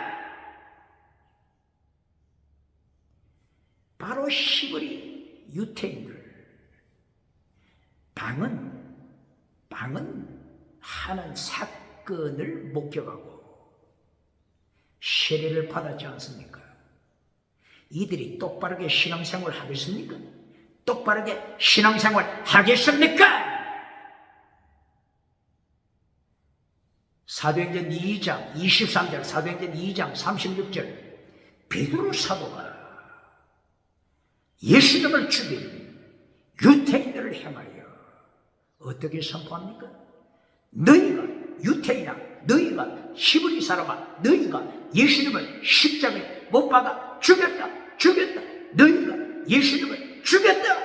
바로 시골이 유태인들. 방언 하는 사건을 목격하고 세례를 받았지 않습니까? 이들이 똑바르게 신앙생활 하겠습니까? 똑바르게 신앙생활 하겠습니까? 사도행전 2장 23절, 사도행전 2장 36절 베드로 사도가 예수님을 죽인 유태인들을 향하여 어떻게 선포합니까? 너희가 유태인아, 너희가 히브리 사람아, 너희가 예수님을 십자가에 못 박아 죽였다. 너희가 예수님을 죽였다.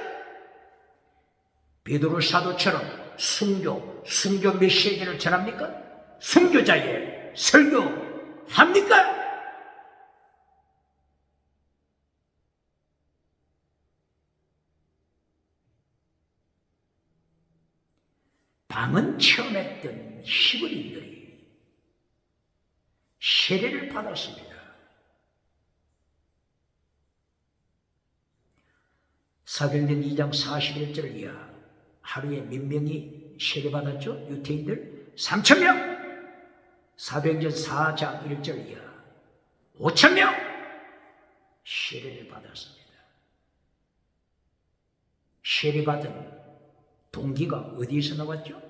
베드로 사도처럼 순교 메시지를 전합니까? 순교자의 설교합니까? 방언 체험했던 히브리인들이 세례를 받았습니다. 사도행전 2장 41절 이하 하루에 몇 명이 세례받았죠? 유태인들 3,000명. 사도행전 4장 1절 이하 5,000명 세례를 받았습니다. 세례받은 동기가 어디에서 나왔죠?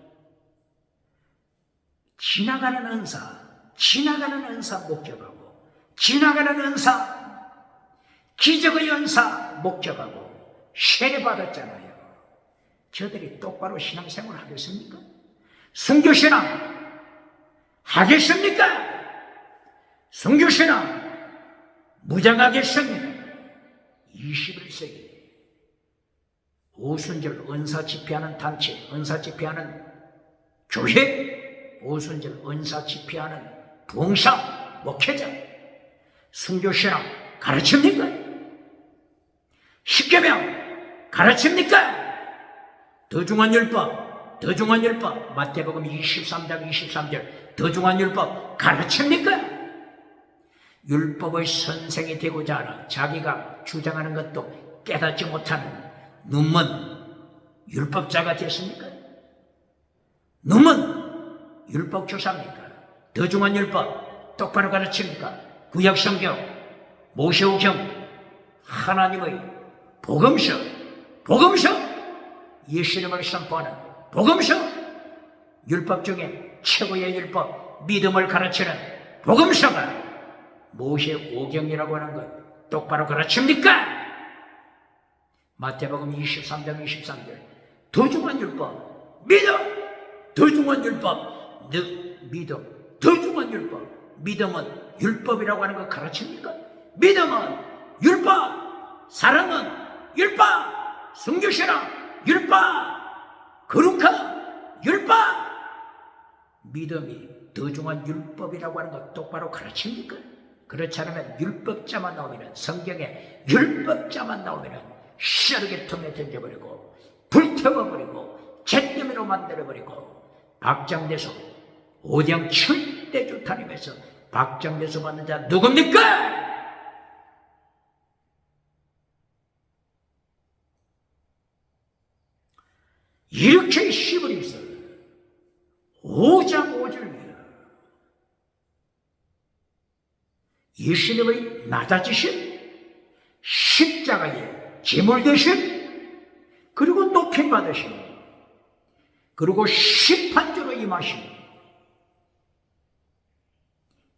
지나가는 은사 목격하고 지나가는 은사 기적의 은사 목격하고 세례받았잖아요. 저들이 똑바로 신앙생활 하겠습니까? 순교신앙 하겠습니까? 순교신앙 무장하겠습니까? 21세기 오순절 은사 집회하는 단체, 은사 집회하는 교회, 오순절 은사 집회하는 부흥사, 목회자, 순교신앙 가르칩니까? 십계명 가르칩니까? 더중한 율법, 마태복음 23장 23절 더중한 율법 가르칩니까? 율법의 선생이 되고자 하나 자기가 주장하는 것도 깨닫지 못하는 눈먼 율법자가 됐습니까? 눈먼 율법교사입니까? 더중한 율법 똑바로 가르칩니까? 구약성경, 모세오경, 하나님의 복음서, 예수님을 선포하는 복음서, 율법 중에 최고의 율법, 믿음을 가르치는 복음서가 모세오경이라고 하는 것 똑바로 가르칩니까? 마태복음 23장 23절 더중한 율법 믿음, 더중한 율법 믿음, 더중한 율법 믿음은 율법이라고 하는 거 가르칩니까? 믿음은 율법, 사랑은 율법, 순교신앙 율법, 거룩한 율법, 믿음이 더 중한 율법이라고 하는 것 똑바로 가르칩니까? 그렇지 않으면 율법자만 나오면, 성경에 율법자만 나오면 시어르게통에 던져버리고 불태워버리고 잿더미로 만들어버리고, 박장대소 오대양 철대주 타령해서 박장대소 받는 자 누굽니까? 이렇게 시부리서 5장 5절이야. 예수님의 낮아지신, 십자가에 제물 되신, 그리고 높임받으신, 그리고 심판주로 임하신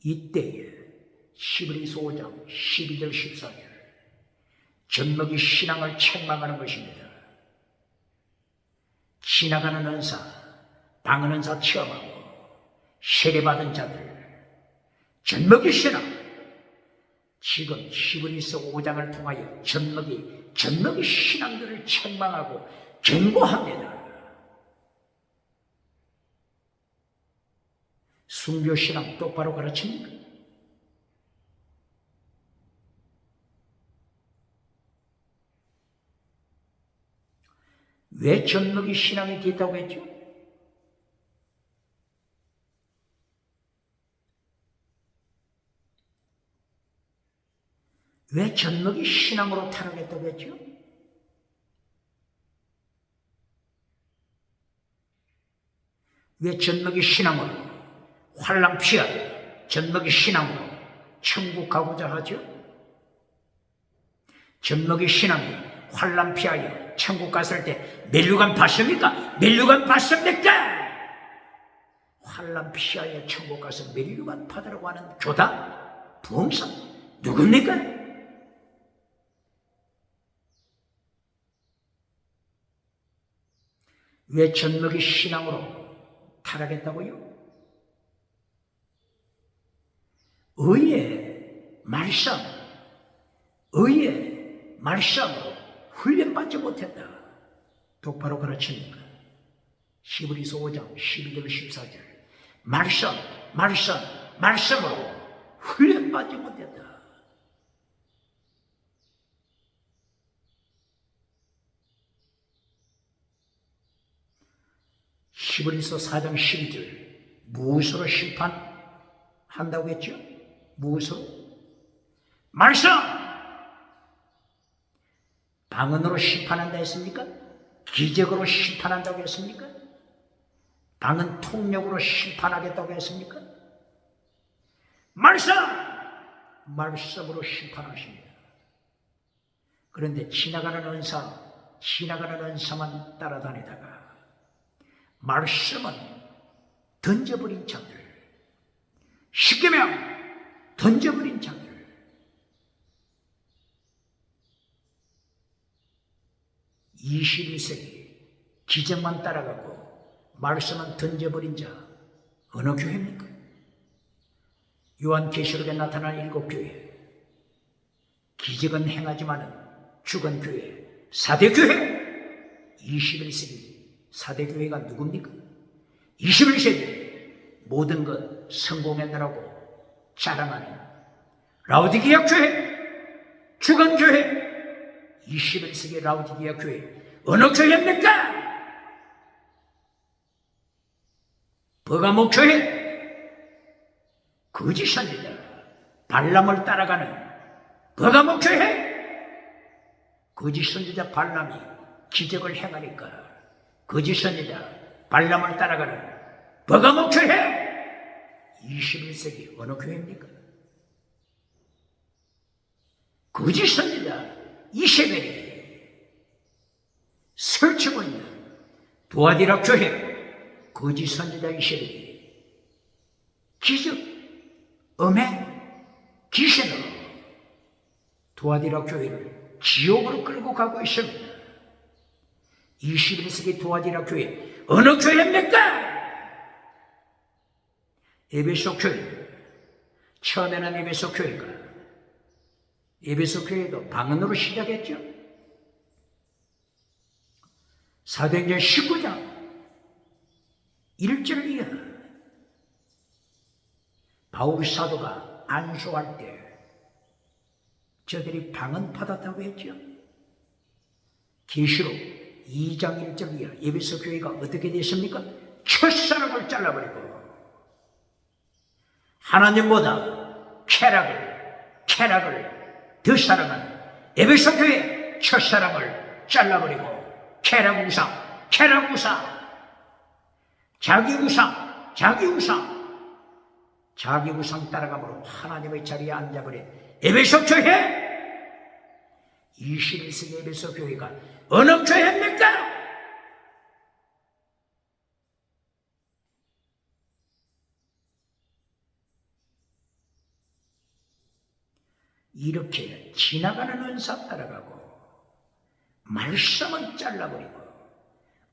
이때에 시브리서 5장 12절 14절 젖먹이 신앙을 책망하는 것입니다. 지나가는 은사, 방은 은사 체험하고 세례받은 자들, 젖먹이 신앙, 지금 히브리서 5장을 통하여 젖먹이 신앙들을 책망하고 경고합니다. 순교 신앙 똑바로 가르칩니까? 왜 젖먹이 신앙이 됐다고 했죠? 왜 젖먹이 신앙으로 타락했다고 했죠? 왜 젖먹이 신앙으로, 환난 피하여 젖먹이 신앙으로 천국 가고자 하죠? 젖먹이 신앙이 환난 피하여 천국 갔을 때 멸류관 받습니까? 멸류관 받습니까? 환난 피하여 천국 가서 멸류관 받으라고 하는 교단, 부흥사 누굽니까? 왜 젖먹이 신앙으로 타락했다고요? 의의 말씀으로 훈련받지 못했다. 똑바로 가르칩니까? 히브리서 5장 12절 14절 말씀으로 훈련받지 못했다. 히브리서 4장 12절 무엇으로 심판한다고 했죠? 무엇으로? 말씀! 방언으로 심판한다 했습니까? 기적으로 심판한다고 했습니까? 방언 통역으로 심판하겠다고 했습니까? 말씀으로 심판하십니다. 그런데 지나가는 은사만 따라다니다가 말씀은 던져버린 자들, 십계명 던져버린 자들, 21세기 기적만 따라가고 말씀은 던져버린 자 어느 교회입니까? 요한계시록에 나타난 7교회, 기적은 행하지만은 죽은 교회, 4대 교회, 21세기 4대 교회가 누굽니까? 21세기 모든 것 성공했느라고 자랑하는 라오디게아 교회, 죽은 교회, 21세기 라오디게아 교회 어느 교회입니까? 버가모 교회, 거짓 선지자 발람을 따라가는 버가모 교회, 거짓 선지자 발람이 기적을 행하니까 거짓 선지자 발람을 따라가는 버가모 교회, 21세기 어느 교회입니까? 거짓 선지자 이세벨이 설치고 있는 두아디라 교회, 거짓 선지자 이세벨이 기적, 음행, 기신으로 두아디라 교회를 지옥으로 끌고 가고 있습니다. 21세기 두아디라 교회 어느 교회입니까? 에베소 교회. 처음에는 에베소 교회도 방언으로 시작했죠. 사도행전 19장 1절 이하 바울 사도가 안수할 때 저들이 방언 받았다고 했죠. 계시록 2장 1절 이하 에베소 교회가 어떻게 됐습니까? 첫사랑을 잘라버리고 하나님보다 쾌락을 더 사랑하는 에베소 교회 첫사랑을 잘라버리고 쾌락 우상 자기 우상 따라감으로 하나님의 자리에 앉아버린 에베소 교회. 21세기 에베소 교회가 어느 교회입니까? 이렇게 지나가는 은사 따라가고 말씀은 잘라버리고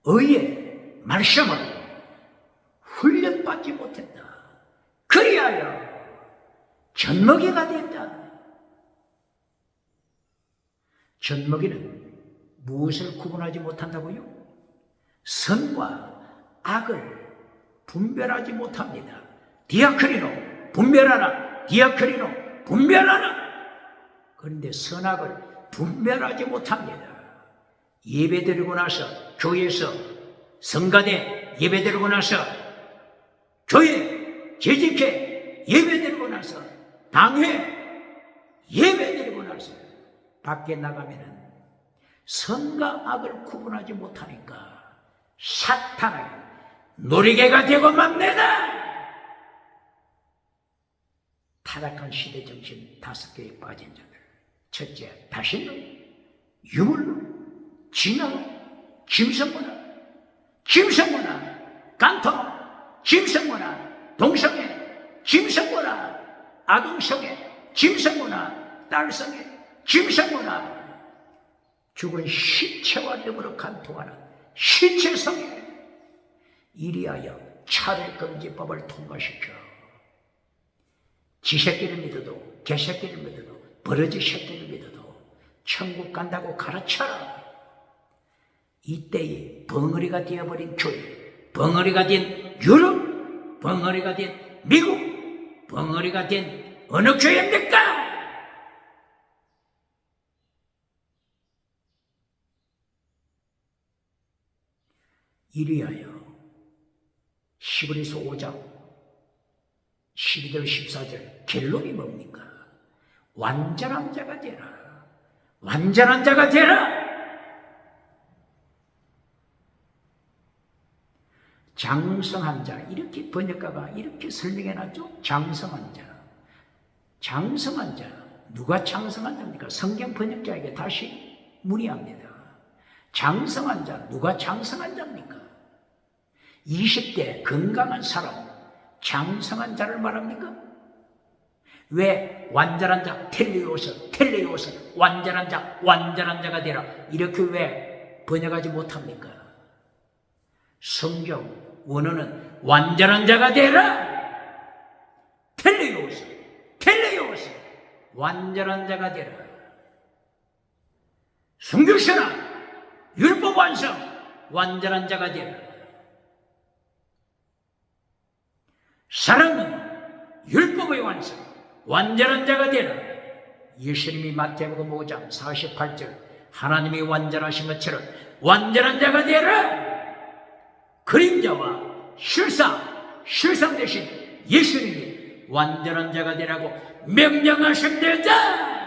의의 말씀을 훈련받지 못했다. 그리하여 젖먹이가 됐다. 젖먹이는 무엇을 구분하지 못한다고요? 선과 악을 분별하지 못합니다. 디아크리노 분별하라. 그런데 선악을 분별하지 못합니다. 예배드리고 나서 교회에서 성가대 예배드리고 나서 교회 재직회 예배드리고 나서 당회 예배드리고 나서 밖에 나가면은 선과 악을 구분하지 못하니까 사탄의 놀이개가 되고 맙니다. 타락한 시대 정신 5개에 빠진 자들. 첫째, 다시는 유물로, 진화로, 짐승문화, 간통, 짐승문화, 동성애, 짐승문화, 아동성애, 짐승문화, 딸성애, 짐승문화, 죽은 시체와 더불어 간통하는 시체성애. 이리하여 차별금지법을 통과시켜 지새끼를 믿어도 개새끼를 믿어도 버러지 새끼를 믿어도 천국 간다고 가르쳐라. 이때에 벙어리가 되어버린 교회, 벙어리가 된 유럽, 벙어리가 된 미국, 벙어리가 된 어느 교회입니까? 이리하여 히브리서 5장 12절 14절 결론이 뭡니까? 완전한 자가 되라. 완전한 자가 되라. 장성한 자, 이렇게 번역가가 이렇게 설명해놨죠. 장성한 자. 장성한 자, 누가 장성한 자입니까? 성경 번역자에게 다시 문의합니다. 장성한 자, 누가 장성한 자입니까? 20대 건강한 사람, 장성한 자를 말합니까? 왜 완전한 자, 텔레오스, 완전한 자가 되라. 이렇게 왜 번역하지 못합니까? 성경 원어는 완전한 자가 되라. 텔레오스, 완전한 자가 되라. 성경신앙, 율법 완성, 완전한 자가 되라. 사랑은 율법의 완성, 완전한 자가 되라. 예수님이 마태복음 5장 48절 하나님이 완전하신 것처럼 완전한 자가 되라. 그림자와 실상 대신 예수님이 완전한 자가 되라고 명령하십니다.